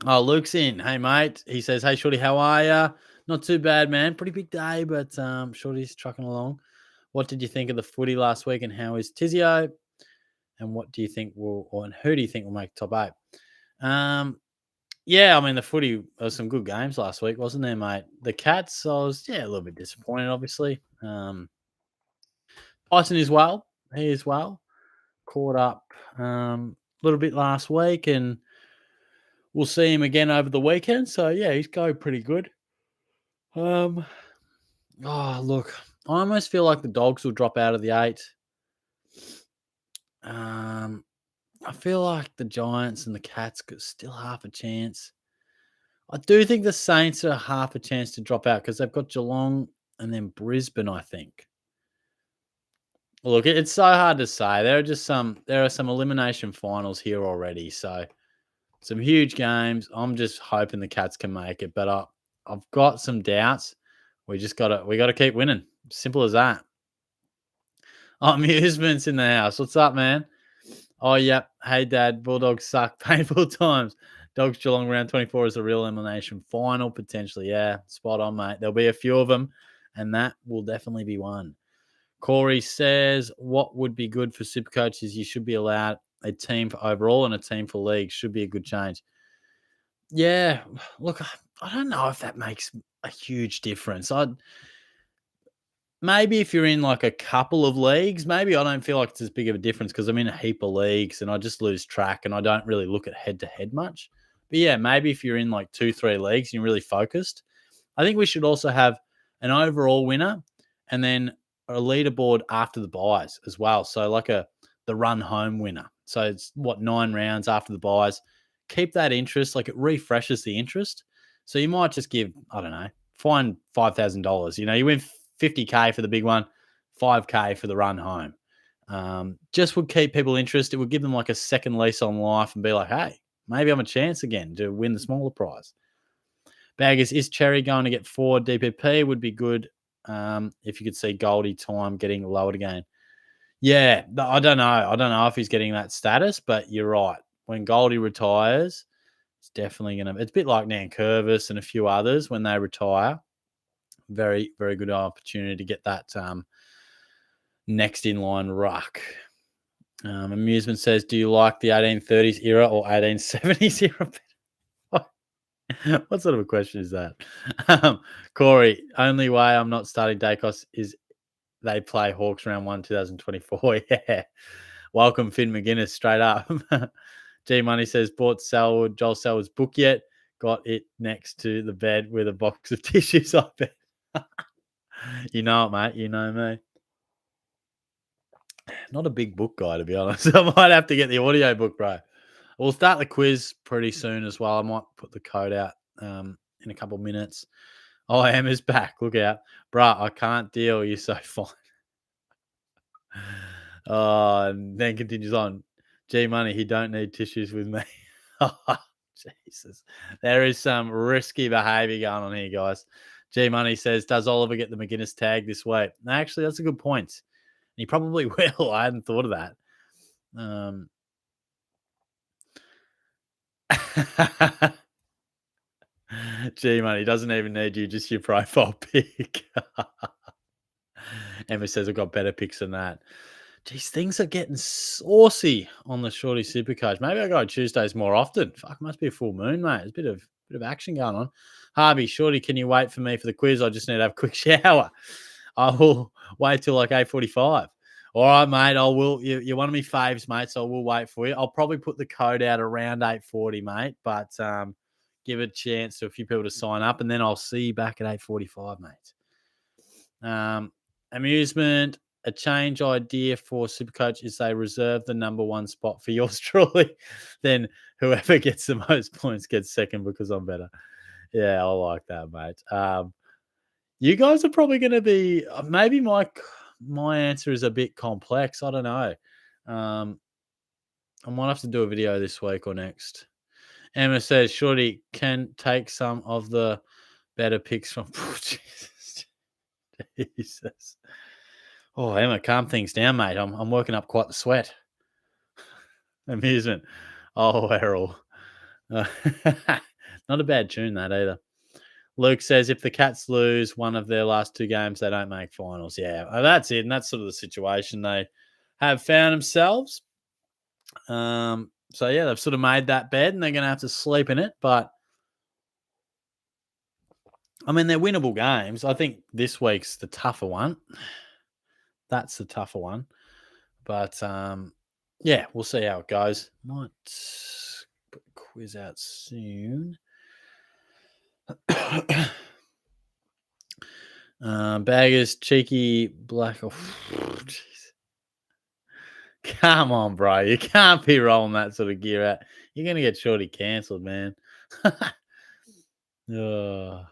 Oh, Luke's in. Hey, mate. He says, hey, Shorty, how are you? Not too bad, man. Pretty big day, but Shorty's trucking along. What did you think of the footy last week and how is Tizio? And what do you think and who do you think will make top 8? Yeah, I mean, the footy, there was some good games last week, wasn't there, mate? The Cats, I was, a little bit disappointed, obviously. Tyson as well. He as well. Caught up little bit last week, and we'll see him again over the weekend. So yeah, he's going pretty good. Oh look, I almost feel like the Dogs will drop out of the 8. I feel like the Giants and the Cats could still half a chance. I do think the Saints are half a chance to drop out because they've got Geelong and then Brisbane, I think. Look, it's so hard to say. There are some elimination finals here already, so some huge games. I'm just hoping the Cats can make it, but I've got some doubts. We got to keep winning. Simple as that. Amusements in the house. What's up, man? Oh, yep. Hey, Dad. Bulldogs suck. Painful times. Dogs Geelong round 24 is a real elimination final, potentially. Yeah, spot on, mate. There'll be a few of them, and that will definitely be one. Corey says, what would be good for Supercoach is you should be allowed a team for overall and a team for league. Should be a good change. Yeah, look, I don't know if that makes a huge difference. Maybe if you're in like a couple of leagues, maybe I don't feel like it's as big of a difference because I'm in a heap of leagues and I just lose track and I don't really look at head to head much. But yeah, maybe if you're in like 2-3 leagues and you're really focused, I think we should also have an overall winner and then a leaderboard after the buys as well. So like the run home winner. So it's 9 rounds after the buys. Keep that interest, like it refreshes the interest. So you might just give, I don't know, find $5,000. You win 50K for the big one, 5K for the run home. Just would keep people interested. It would give them like a second lease on life and be like, hey, maybe I'm a chance again to win the smaller prize. Baggers, is Cherry going to get 4 DPP? Would be good if you could see Goldie time getting lowered again. Yeah, I don't know. I don't know if he's getting that status, but you're right. When Goldie retires, it's definitely going to – it's a bit like Nankervis and a few others when they retire. Very, very good opportunity to get that next in line ruck. Amusement says, do you like the 1830s era or 1870s era? What sort of a question is that? Corey, only way I'm not starting Dacos is they play Hawks round 1 2024. Yeah. Welcome, Finn McGuinness, straight up. G Money says, bought Joel Selwood's book yet? Got it next to the bed with a box of tissues, I bet. You know it, mate. You know me. Not a big book guy, to be honest. I might have to get the audio book, bro. We'll start the quiz pretty soon as well. I might put the code out in a couple of minutes. Oh, Emma's back. Look out. Bruh, I can't deal. You're so fine. And then continues on. G Money, he don't need tissues with me. Jesus. There is some risky behavior going on here, guys. G Money says, does Oliver get the McGuinness tag this week? No, actually, that's a good point. He probably will. I hadn't thought of that. G Money doesn't even need you, just your profile pic. Emma says I've got better picks than that. Geez, things are getting saucy on the Shorty Supercoach. Maybe I go Tuesdays more often. Fuck, must be a full moon, mate. There's a bit of action going on. Harvey, Shorty, can you wait for me for the quiz? I just need to have a quick shower. I will wait till like 8:45. All right, mate. I will. You're one of my faves, mate. So I will wait for you. I'll probably put the code out around 8:40, mate. But give a chance to a few people to sign up, and then I'll see you back at 8:45, mate. Amusement. A change idea for Supercoach is they reserve the number 1 spot for yours truly. Then whoever gets the most points gets second because I'm better. Yeah, I like that, mate. You guys are probably going to be maybe my answer is a bit complex. I don't know. I might have to do a video this week or next. Emma says, Shorty can take some of the better picks from Jesus. Oh, Emma, calm things down, mate. I'm working up quite the sweat. Amusement. Oh, Errol. Not a bad tune, that either. Luke says, if the Cats lose one of their last 2 games, they don't make finals. Yeah, that's it. And that's sort of the situation they have found themselves. So, yeah, they've sort of made that bed and they're going to have to sleep in it. But, I mean, they're winnable games. I think this week's the tougher one. That's the tougher one. But yeah, we'll see how it goes. Might put the quiz out soon. Baggers, cheeky black. Oh, jeez. Come on, bro. You can't be rolling that sort of gear out. You're going to get shorty cancelled, man. Oh.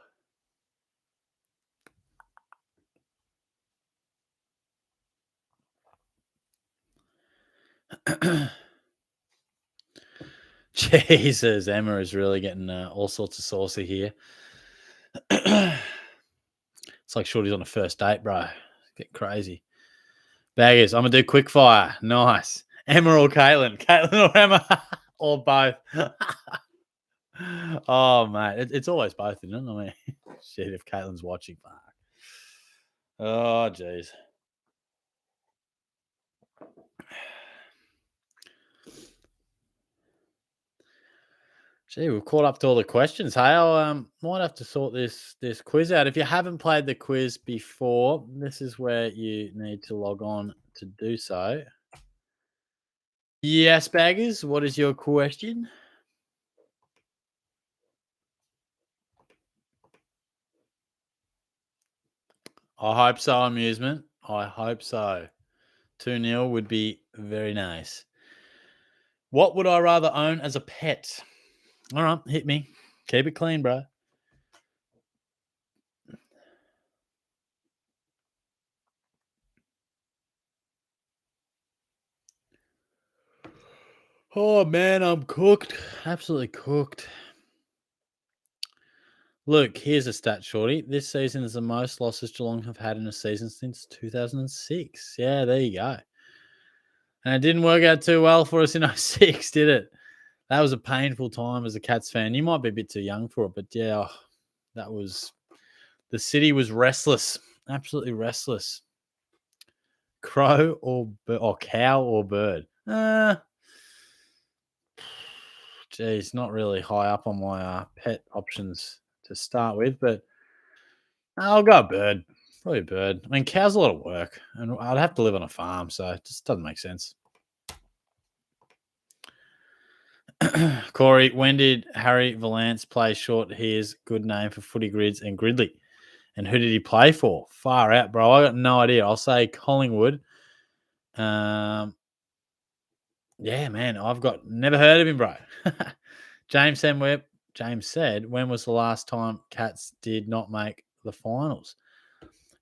Jesus, Emma is really getting all sorts of saucy here. It's like shorty's on a first date, bro. Get crazy. Baggers, I'm going to do quick fire. Nice. Emma or Caitlin? Caitlin or Emma? Or both? Oh, mate. It's always both, isn't it? I mean, shit, if Caitlin's watching, fuck. Oh, jeez. Gee, we've caught up to all the questions. Hey, I might have to sort this quiz out. If you haven't played the quiz before, this is where you need to log on to do so. Yes, Baggers, what is your question? I hope so, Amusement. I hope so. 2-0 would be very nice. What would I rather own as a pet? All right, hit me. Keep it clean, bro. Oh, man, I'm cooked. Absolutely cooked. Look, here's a stat, Shorty. This season is the most losses Geelong have had in a season since 2006. Yeah, there you go. And it didn't work out too well for us in 06, did it? That was a painful time as a Cats fan. You might be a bit too young for it, but yeah, that was... The city was restless. Absolutely restless. Crow or cow or bird? Geez, not really high up on my pet options to start with, but I'll go bird. Probably a bird. I mean, cow's a lot of work, and I'd have to live on a farm, so it just doesn't make sense. Corey, when did Harry Valance play short his good name for Footy Grids and Gridley? And who did he play for? Far out, bro. I got no idea. I'll say Collingwood. Yeah, man. I've got never heard of him, bro. James said, when was the last time Cats did not make the finals?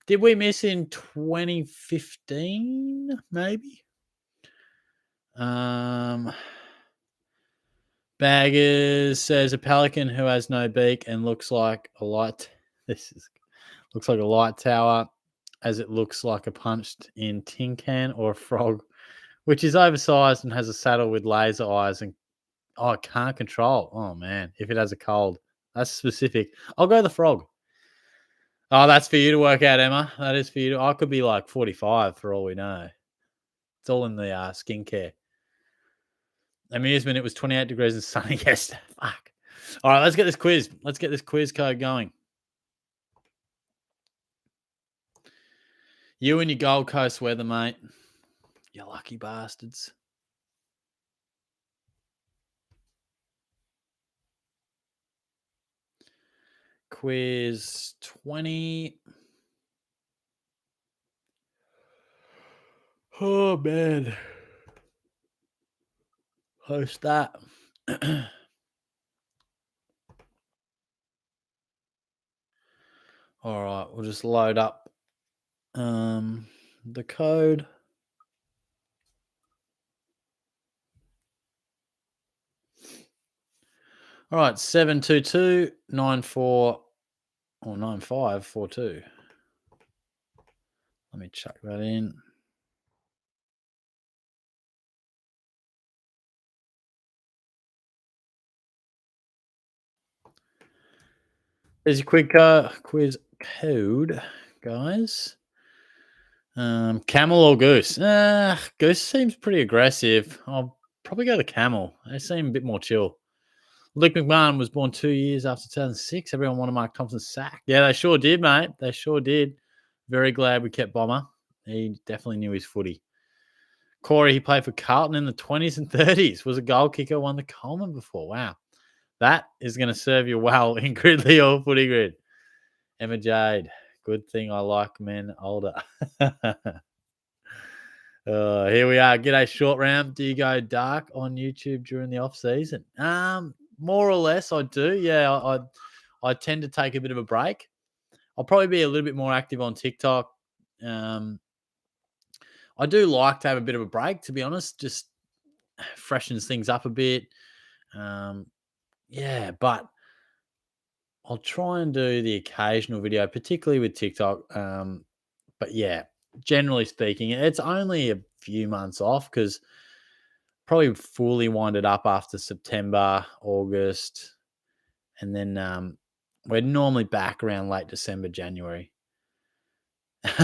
Did we miss in 2015? Maybe. Baggers says a pelican who has no beak and looks like a light. Looks like a light tower, as it looks like a punched in tin can, or a frog, which is oversized and has a saddle with laser eyes and can't control. Oh man, if it has a cold, that's specific. I'll go the frog. Oh, that's for you to work out, Emma. That is for you. I could be like 45 for all we know. It's all in the skincare. Amusement, it was 28 degrees and sunny yesterday. Fuck. All right, let's get this quiz. Let's get this quiz code going. You and your Gold Coast weather, mate. You lucky bastards. Quiz 20. Oh, man. Host that. All right, we'll just load up the code. All right, 72294 or 9542. Let me chuck that in. There's your quiz code, guys. Camel or goose? Goose seems pretty aggressive. I'll probably go the camel. They seem a bit more chill. Luke McMahon was born 2 years after 2006. Everyone wanted Mark Thompson's sack. Yeah, they sure did, mate. They sure did. Very glad we kept Bomber. He definitely knew his footy. Corey, he played for Carlton in the 20s and 30s. Was a goal kicker, won the Coleman before. Wow. That is going to serve you well in Gridley or Footy Grid. Emma Jade, good thing I like men older. Here we are. G'day, short round. Do you go dark on YouTube during the off season? More or less, I do. Yeah, I tend to take a bit of a break. I'll probably be a little bit more active on TikTok. I do like to have a bit of a break, to be honest. Just freshens things up a bit. Yeah, but I'll try and do the occasional video, particularly with TikTok. But yeah, generally speaking, it's only a few months off because probably fully wind it up after September, August, and then we're normally back around late December, January.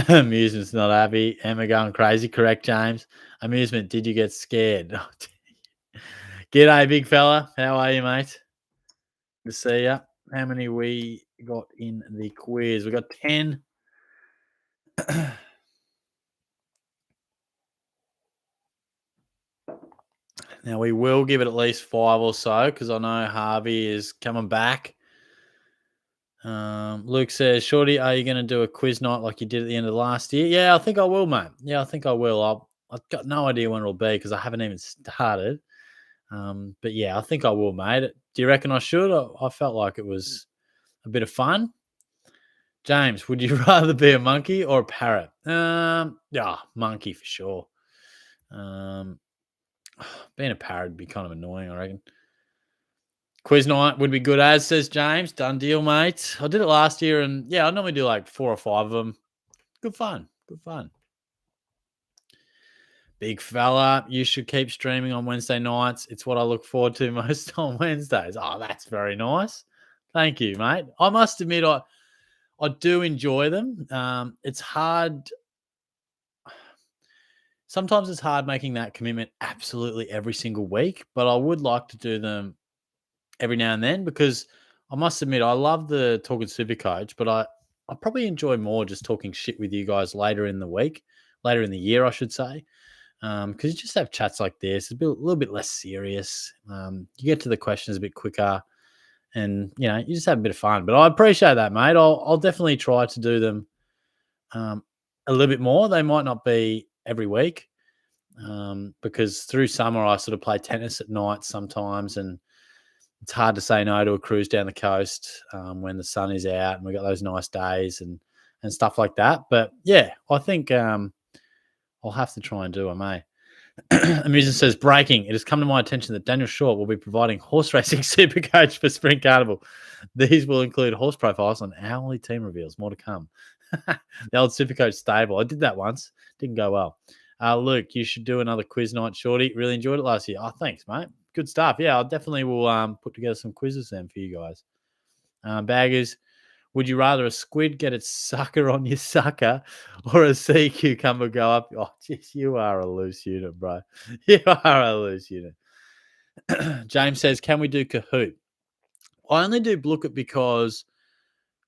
Amusement's not happy. Emma going crazy. Correct, James. Amusement, did you get scared? G'day, big fella. How are you, mate? Good to see ya. How many we got in the quiz? We got 10. Now, we will give it at least 5 or so because I know Harvey is coming back. Luke says, Shorty, are you going to do a quiz night like you did at the end of last year? Yeah, I think I will, mate. Yeah, I think I will. I've got no idea when it'll be because I haven't even started. But yeah, I think I will, mate. Do you reckon I should? I felt like it was a bit of fun. James, would you rather be a monkey or a parrot? Yeah, monkey for sure. Being a parrot would be kind of annoying, I reckon. Quiz night would be good as, says James. Done deal, mate. I did it last year, and yeah, I normally do like 4 or 5 of them. Good fun. Good fun. Big fella, you should keep streaming on Wednesday nights. It's what I look forward to most on Wednesdays. Oh, that's very nice. Thank you, mate. I must admit, I do enjoy them. It's hard. Sometimes it's hard making that commitment absolutely every single week, but I would like to do them every now and then because I must admit I love the talking SuperCoach, but I probably enjoy more just talking shit with you guys later in the week, later in the year, I should say, because you just have chats like this. It's a little bit less serious. You get to the questions a bit quicker, and you just have a bit of fun. But I appreciate that, mate. I'll definitely try to do them a little bit more. They might not be every week because through summer I sort of play tennis at night sometimes, and it's hard to say no to a cruise down the coast when the sun is out and we got those nice days and stuff like that. But yeah, I think I'll have to try and do. I may. Amusement says, breaking. It has come to my attention that Daniel Short will be providing horse racing SuperCoach for Spring Carnival. These will include horse profiles and hourly team reveals. More to come. The old SuperCoach stable. I did that once. Didn't go well. Luke, you should do another quiz night, Shorty. Really enjoyed it last year. Oh, thanks, mate. Good stuff. Yeah, I definitely will put together some quizzes then for you guys. Baggers, would you rather a squid get its sucker on your sucker or a sea cucumber go up? Oh, jeez, you are a loose unit, bro. You are a loose unit. James says, can we do Kahoot? I only do Blook It because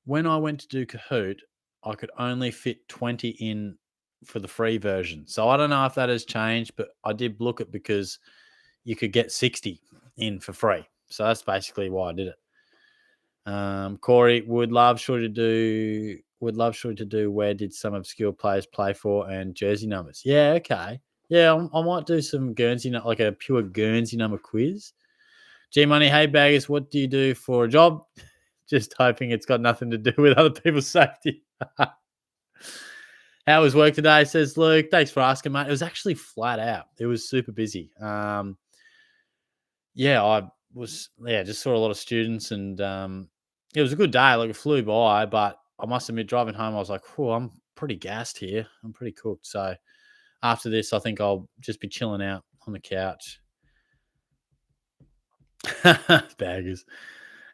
when I went to do Kahoot, I could only fit 20 in for the free version. So I don't know if that has changed, but I did Blook It because you could get 60 in for free. So that's basically why I did it. Corey would love sure to do where did some obscure players play for and jersey numbers. Yeah, okay. Yeah, I might do some Guernsey, like a pure Guernsey number quiz. G Money, hey baggers, what do you do for a job? Just hoping it's got nothing to do with other people's safety. How was work today? Says Luke. Thanks for asking, mate. It was actually flat out. It was super busy. Yeah, I was just saw a lot of students and it was a good day. Like it flew by, but I must admit, driving home, I was like, "Oh, I'm pretty gassed here. I'm pretty cooked." So after this, I think I'll just be chilling out on the couch. Baggers.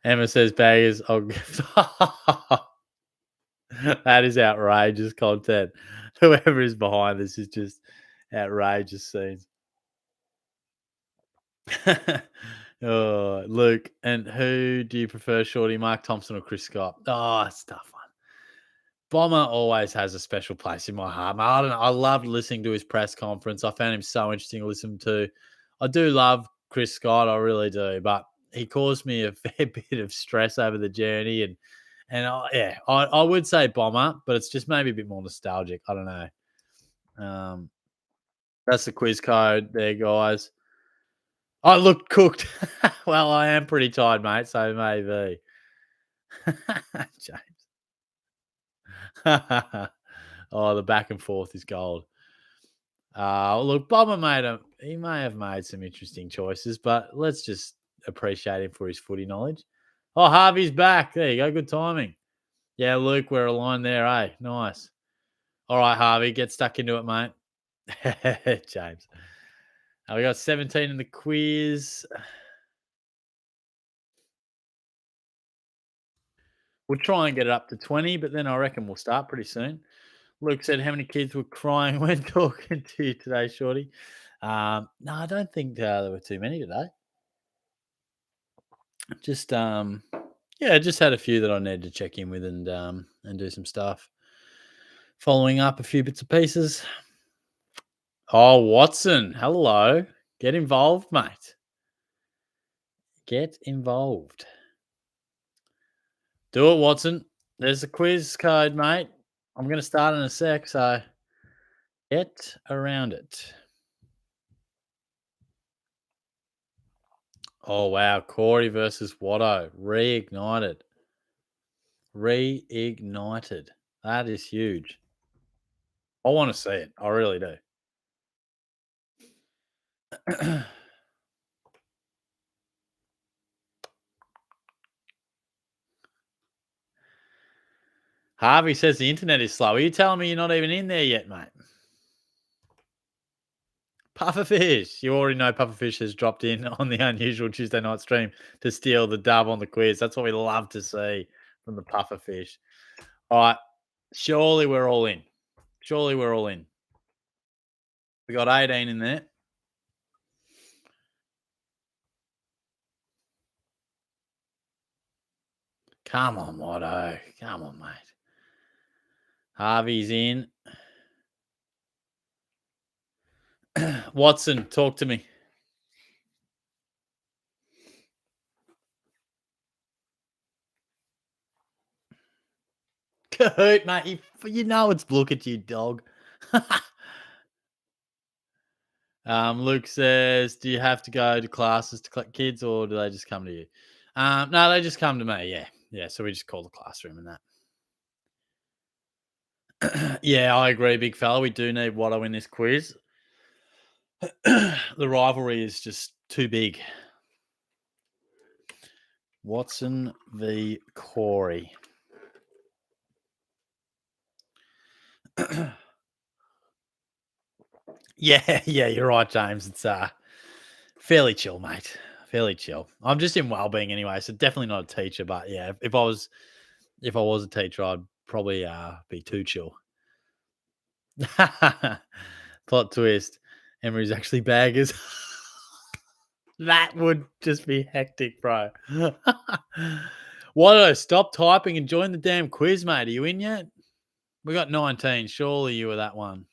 Emma says, "Baggers." That is outrageous content. Whoever is behind this is just outrageous scenes. Oh, Luke, and who do you prefer, Shorty, Mark Thompson or Chris Scott? Oh, it's a tough one. Bomber always has a special place in my heart. I don't know. I loved listening to his press conference. I found him so interesting to listen to. I do love Chris Scott, I really do, but he caused me a fair bit of stress over the journey, and I would say Bomber, but it's just maybe a bit more nostalgic. I don't know. Um, that's the quiz code there, guys. I look cooked. Well, I am pretty tired, mate, so maybe. James. Oh, the back and forth is gold. Look, Bomber he may have made some interesting choices, but let's just appreciate him for his footy knowledge. Oh, Harvey's back. There you go. Good timing. Yeah, Luke, we're aligned there, eh? Nice. All right, Harvey, get stuck into it, mate. James. We got 17 in the quiz. We'll try and get it up to 20, but then I reckon we'll start pretty soon. Luke said, how many kids were crying when talking to you today, Shorty? No, I don't think there were too many today. Just yeah, just had a few that I needed to check in with and do some stuff. Following up a few bits and pieces. Oh, Watson, hello. Get involved, mate. Get involved. Do it, Watson. There's the quiz code, mate. I'm going to start in a sec, so get around it. Oh, wow. Corey versus Watto. Reignited. Reignited. That is huge. I want to see it. I really do. Harvey says the internet is slow. Are you telling me you're not even in there yet, mate? Pufferfish. You already know Pufferfish has dropped in on the unusual Tuesday night stream to steal the dub on the quiz. That's what we love to see from the Pufferfish. All right. Surely we're all in. Surely we're all in. We got 18 in there. Come on, Watto. Come on, mate. Harvey's in. Watson, talk to me. Cahoot, mate. You know it's look at you, dog. Luke says, do you have to go to classes to collect kids or do they just come to you? No, they just come to me. Yeah. Yeah. So we just call the classroom and that. Yeah, I agree, big fella. We do need Watto in this quiz. The rivalry is just too big. Watson v. Corey. Yeah, you're right, James. It's fairly chill, mate. Fairly chill. I'm just in wellbeing anyway, so definitely not a teacher. But yeah, if I was a teacher, I'd probably be too chill. Plot twist: Emery's actually baggers. That would just be hectic, bro. Why did I stop typing and join the damn quiz, mate? Are you in yet? We got 19. Surely you were that one.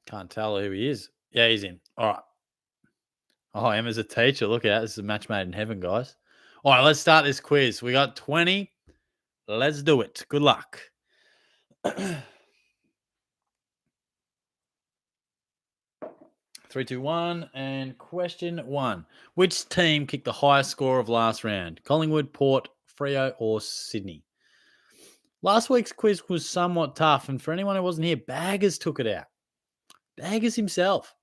Can't tell who he is. Yeah, he's in. All right. Oh, Emma's a teacher. Look at that. This is a match made in heaven, guys. All right, let's start this quiz. We got 20. Let's do it. Good luck. 3, 2, 1. And question 1. Which team kicked the highest score of last round? Collingwood, Port, Freo, or Sydney? Last week's quiz was somewhat tough. And for anyone who wasn't here, Baggers took it out. Baggers himself.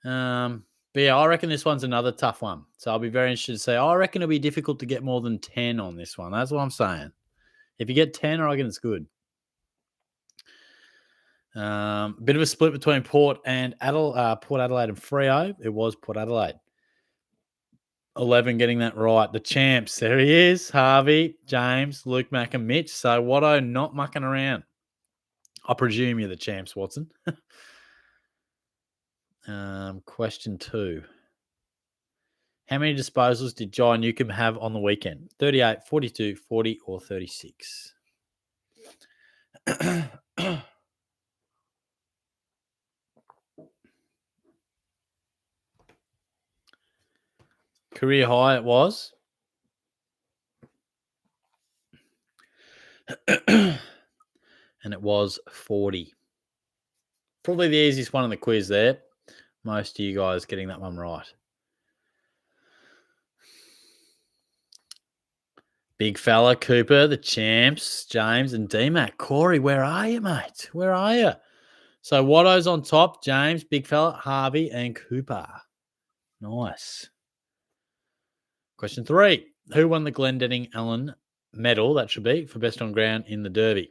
But yeah, I reckon this one's another tough one. So I'll be very interested to see. I reckon it'll be difficult to get more than 10 on this one. That's what I'm saying. If you get 10, I reckon it's good. Bit of a split between Port Adelaide and Freo. It was Port Adelaide. 11 getting that right. The champs. There he is. Harvey, James, Luke Mack, and Mitch. So Watto not mucking around. I presume you're the champs, Watson. Question 2. How many disposals did Jai Newcomb have on the weekend? 38, 42, 40, or 36? Career high it was. And it was 40. Probably the easiest one in the quiz there. Most of you guys getting that one right. Big fella, Cooper, the champs, James and D-Mac. Corey, where are you, mate? Where are you? So Watto's on top, James, big fella, Harvey, and Cooper. Nice. Question 3. Who won the Glendenning Allen medal, that should be, for best on ground in the Derby?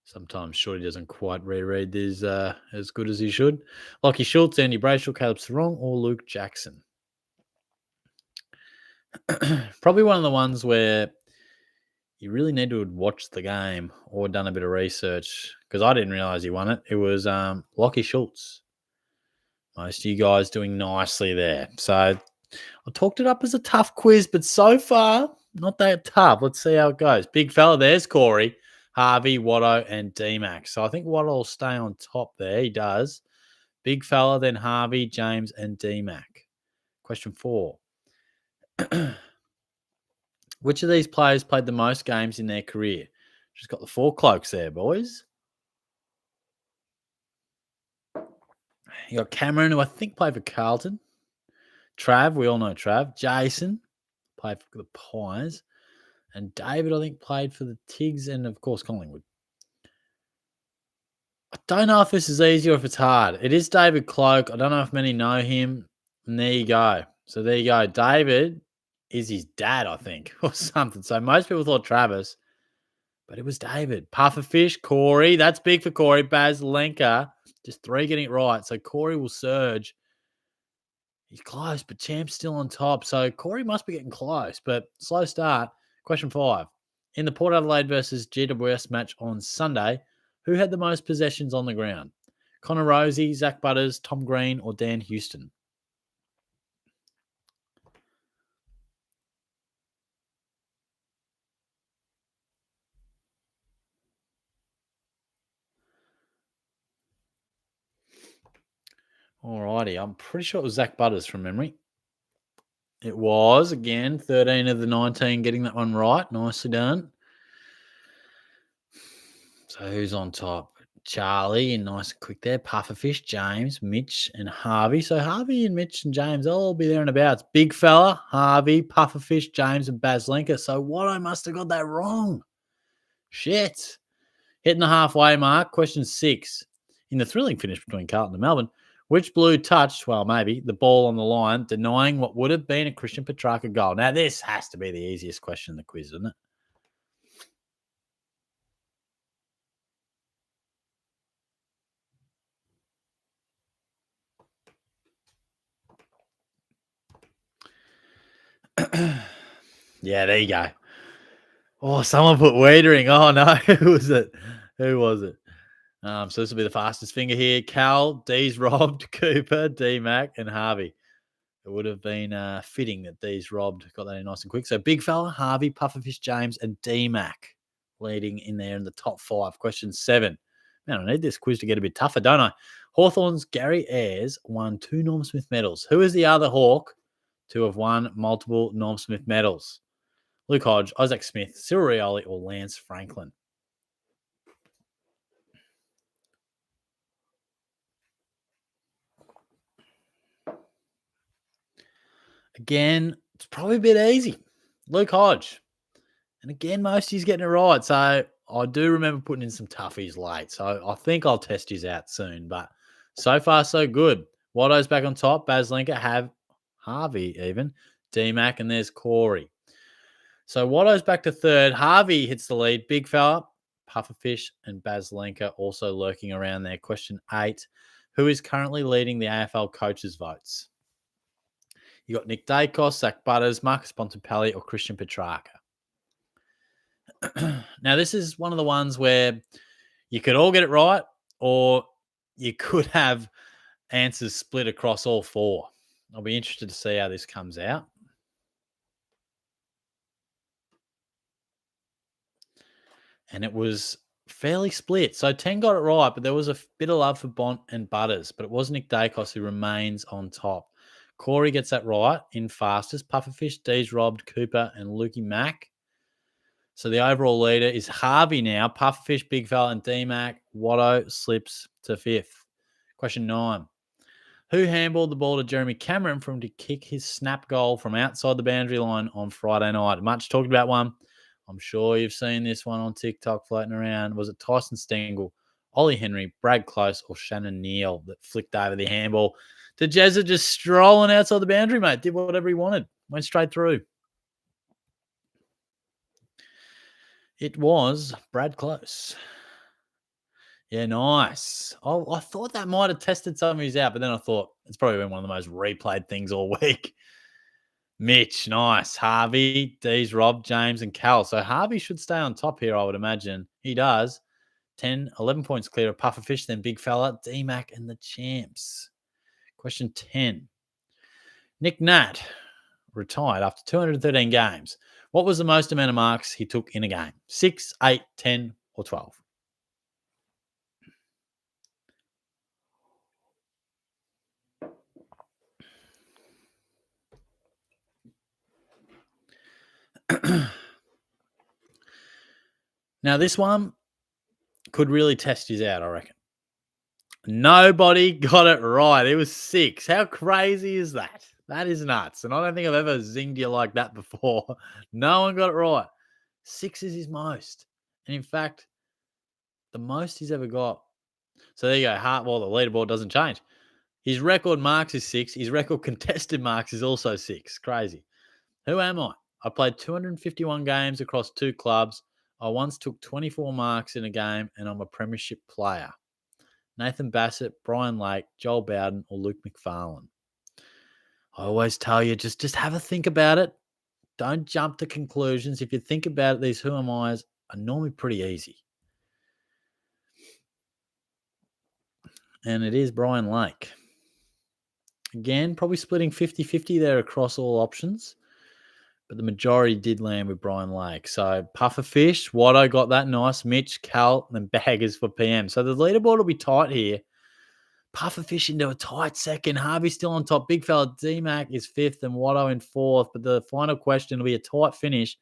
Sometimes Shorty doesn't quite reread these as good as he should. Lockie Schultz, Andy Brayshaw, Caleb Sarong, or Luke Jackson? Probably one of the ones where you really need to have watched the game or done a bit of research, because I didn't realize he won it. It was Lockie Schultz. Most of you guys doing nicely there. So I talked it up as a tough quiz, but so far, not that tough. Let's see how it goes. Big fella, there's Corey, Harvey, Watto, and D-Mac. So I think Watto will stay on top there. He does. Big fella, then Harvey, James, and D-Mac. Question 4. Which of these players played the most games in their career? Just got the 4 cloaks there, boys. You got Cameron, who I think played for Carlton. Trav, we all know Trav. Jason played for the Pies. And David, I think, played for the Tigs and, of course, Collingwood. I don't know if this is easy or if it's hard. It is David Cloak. I don't know if many know him. And there you go. So there you go. David is his dad, I think, or something. So most people thought Travis, but it was David. Pufferfish, Corey. That's big for Corey. Baz Lenka. Just 3 getting it right. So Corey will surge. He's close, but Champ's still on top. So Corey must be getting close, but slow start. Question 5. In the Port Adelaide versus GWS match on Sunday, who had the most possessions on the ground? Connor Rosie, Zach Butters, Tom Green, or Dan Houston? Alrighty, I'm pretty sure it was Zach Butters from memory. It was, again, 13 of the 19 getting that one right. Nicely done. So who's on top? Charlie, and nice and quick there. Pufferfish, James, Mitch, and Harvey. So Harvey and Mitch and James, they'll all be there and about. Big fella, Harvey, Pufferfish, James, and Baz Lenka. So Watto must have got that wrong. Shit. Hitting the halfway mark. Question 6. In the thrilling finish between Carlton and Melbourne, which Blue touched, well, maybe, the ball on the line, denying what would have been a Christian Petrarca goal? Now, this has to be the easiest question in the quiz, isn't it? Yeah, there you go. Oh, someone put Wiedering. Oh, no. Who was it? Who was it? So this will be the fastest finger here. Cal, D's robbed, Cooper, D-Mac, and Harvey. It would have been fitting that D's robbed. Got that in nice and quick. So big fella, Harvey, Pufferfish, James, and D-Mac leading in there in the top 5. Question 7. Man, I need this quiz to get a bit tougher, don't I? Hawthorn's Gary Ayres won 2 Norm Smith medals. Who is the other Hawk to have won multiple Norm Smith medals? Luke Hodge, Isaac Smith, Cyril Rioli, or Lance Franklin? Again, it's probably a bit easy. Luke Hodge. And again, most he's getting it right. So I do remember putting in some toughies late. So I think I'll test his out soon. But so far, so good. Watto's back on top. Baz Lenka, have Harvey even. D-Mac, and there's Corey. So Watto's back to 3rd. Harvey hits the lead. Big fella, Pufferfish, and Baz Lenka also lurking around there. Question 8. Who is currently leading the AFL coaches' votes? You got Nick Dacos, Zach Butters, Marcus Bontempelli, or Christian Petrarca. Now, this is one of the ones where you could all get it right, or you could have answers split across all 4. I'll be interested to see how this comes out. And it was fairly split. So 10 got it right, but there was a bit of love for Bont and Butters, but it was Nick Dacos who remains on top. Corey gets that right in fastest. Pufferfish, D's robbed, Cooper, and Lukey Mack. So the overall leader is Harvey now. Pufferfish, Big Fella, and D-Mac. Watto slips to fifth. Question 9. Who handballed the ball to Jeremy Cameron for him to kick his snap goal from outside the boundary line on Friday night? Much talked about one. I'm sure you've seen this one on TikTok floating around. Was it Tyson Stengel, Ollie Henry, Brad Close, or Shannon Neal that flicked over the handball? To Jezza just strolling outside the boundary, mate. Did whatever he wanted. Went straight through. It was Brad Close. Yeah, nice. Oh, I thought that might have tested some of his out, but then I thought it's probably been one of the most replayed things all week. Mitch, nice. Harvey, D's, Rob, James, and Cal. So Harvey should stay on top here, I would imagine. He does. 10, 11 points clear of Pufferfish, then Big Fella, D-Mac, and the champs. Question 10. Nick Nat retired after 213 games. What was the most amount of marks he took in a game? 6, 8, 10, or 12? Now, this one could really test you out, I reckon. Nobody got it right. It was 6. How crazy is that? That is nuts. And I don't think I've ever zinged you like that before. No one got it right. 6 is his most. And in fact, the most he's ever got. So there you go. Well, the leaderboard doesn't change. His record marks is 6. His record contested marks is also 6. Crazy. Who am I? I played 251 games across 2 clubs. I once took 24 marks in a game, and I'm a premiership player. Nathan Bassett, Brian Lake, Joel Bowden, or Luke McFarlane. I always tell you, just have a think about it. Don't jump to conclusions. If you think about it, these who am I's are normally pretty easy. And it is Brian Lake. Again, probably splitting 50-50 there across all options. But the majority did land with Brian Lake. So Pufferfish, Watto got that nice. Mitch, Cal, and Baggers for PM. So the leaderboard will be tight here. Pufferfish into a tight second. Harvey still on top. Big Fella D-Mac is 5th and Watto in 4th. But the final question will be a tight finish.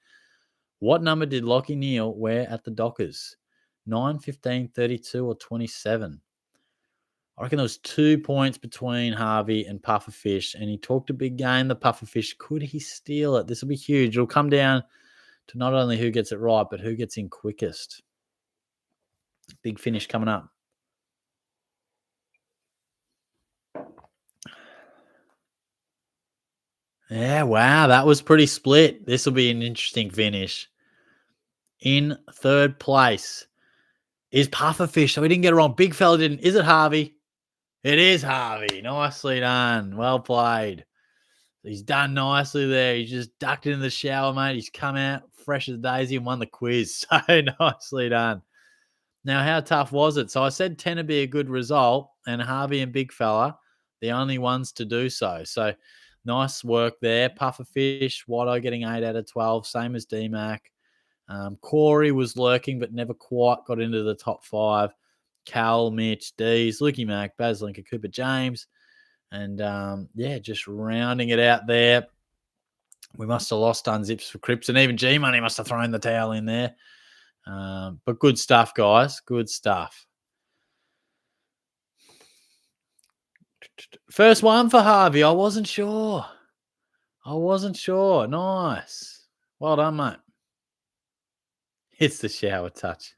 What number did Lockie Neal wear at the Dockers? 9, 15, 32, or 27? I reckon there was 2 points between Harvey and Pufferfish, and he talked a big game, the Pufferfish. Could he steal it? This will be huge. It'll come down to not only who gets it right, but who gets in quickest. Big finish coming up. Yeah, wow, that was pretty split. This will be an interesting finish. In 3rd place is Pufferfish. So we didn't get it wrong. Big Fella didn't. Is it Harvey? It is Harvey. Nicely done. Well played. He's done nicely there. He's just ducked into the shower, mate. He's come out fresh as a daisy and won the quiz. So nicely done. Now, how tough was it? So I said 10 would be a good result, and Harvey and Big Fella, the only ones to do so. So nice work there. Pufferfish, Watto getting 8 out of 12, same as D-Mac. Corey was lurking, but never quite got into the top 5. Cal, Mitch, Dees, Lukey Mac, Baz Linker, Cooper James. And, just rounding it out there. We must have lost Unzips for Crips, and even G-Money must have thrown the towel in there. But good stuff, guys. Good stuff. First one for Harvey. I wasn't sure. Nice. Well done, mate. It's the shower touch.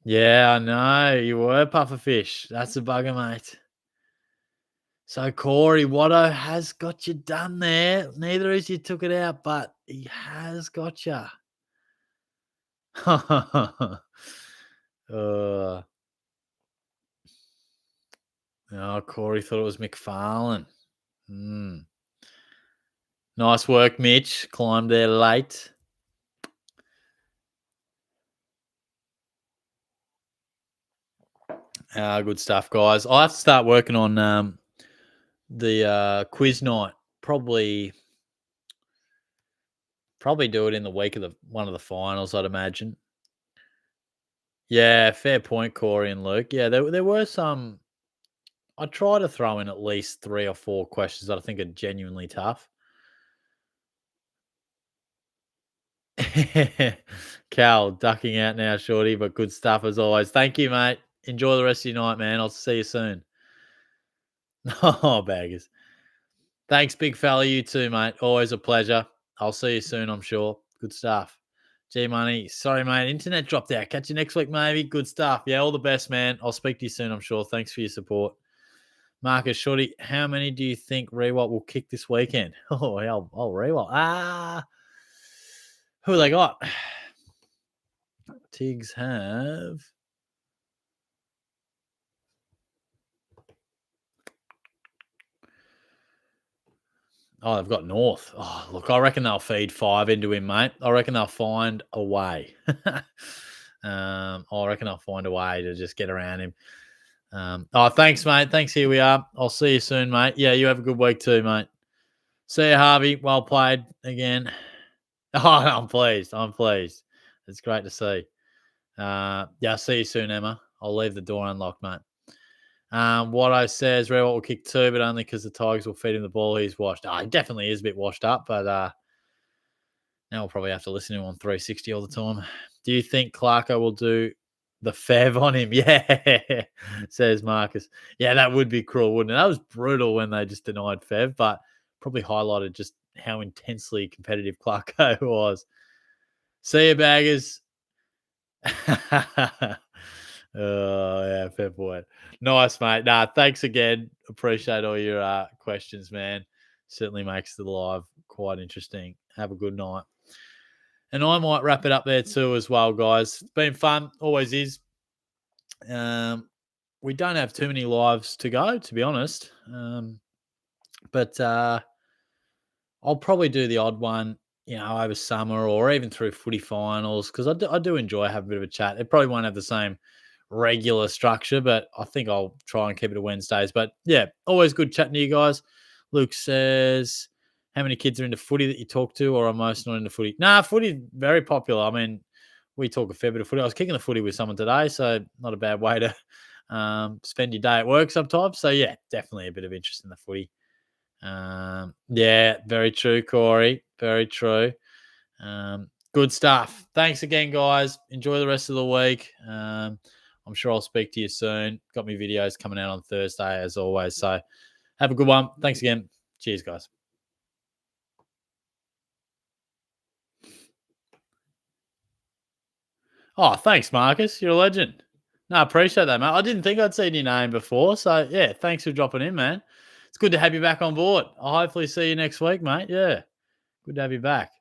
Yeah, I know. You were Pufferfish. That's a bugger, mate. So, Corey, Watto has got you done there. Neither of you took it out, but he has got you. Corey thought it was McFarlane. Nice work, Mitch. Climbed there late. Good stuff, guys. I'll have to start working on the quiz night. Probably do it in the week of one of the finals, I'd imagine. Yeah, fair point, Corey and Luke. Yeah, there were some. I try to throw in at least 3 or 4 questions that I think are genuinely tough. Cal, ducking out now, Shorty, but good stuff as always. Thank you, mate. Enjoy the rest of your night, man. I'll see you soon. Oh, baggers. Thanks, big fella. You too, mate. Always a pleasure. I'll see you soon, I'm sure. Good stuff. G Money. Sorry, mate. Internet dropped out. Catch you next week, maybe. Good stuff. Yeah, all the best, man. I'll speak to you soon, I'm sure. Thanks for your support. Marcus Shorty, how many do you think Rewalt will kick this weekend? Oh, hell. Oh, Rewalt. Who they got? Tigs have. Oh, they've got North. Oh, look, I reckon they'll feed 5 into him, mate. I reckon they'll find a way. I reckon they'll find a way to just get around him. Thanks, mate. Thanks. Here we are. I'll see you soon, mate. Yeah, you have a good week too, mate. See you, Harvey. Well played again. Oh, I'm pleased. It's great to see. Yeah, I'll see you soon, Emma. I'll leave the door unlocked, mate. Watto says Rewalt will kick 2, but only because the Tigers will feed him the ball. He's washed. He definitely is a bit washed up, but now we'll probably have to listen to him on 360 all the time. Do you think Clarko will do the Fev on him? Yeah, says Marcus. Yeah, that would be cruel, wouldn't it? That was brutal when they just denied Fev, but probably highlighted just how intensely competitive Clarko was. See you, baggers. Oh, yeah, fair point. Nice, mate. Nah, thanks again. Appreciate all your questions, man. Certainly makes the live quite interesting. Have a good night. And I might wrap it up there too as well, guys. It's been fun. Always is. We don't have too many lives to go, to be honest. But I'll probably do the odd one, over summer or even through footy finals because I do enjoy having a bit of a chat. It probably won't have the same regular structure, but I think I'll try and keep it to Wednesdays. But yeah, always good chatting to you guys. Luke says, how many kids are into footy that you talk to or are most not into footy? Nah, footy, very popular. I mean, we talk a fair bit of footy. I was kicking the footy with someone today, so not a bad way to spend your day at work sometimes. So yeah, definitely a bit of interest in the footy. Yeah, very true, Corey. Very true. Good stuff. Thanks again, guys. Enjoy the rest of the week. I'm sure I'll speak to you soon. Got me videos coming out on Thursday, as always. So have a good one. Thanks again. Cheers, guys. Oh, thanks, Marcus. You're a legend. No, I appreciate that, mate. I didn't think I'd seen your name before. So, yeah, thanks for dropping in, man. It's good to have you back on board. I'll hopefully see you next week, mate. Yeah, good to have you back.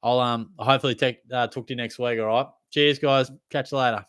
I'll hopefully talk to you next week, all right? Cheers, guys. Catch you later.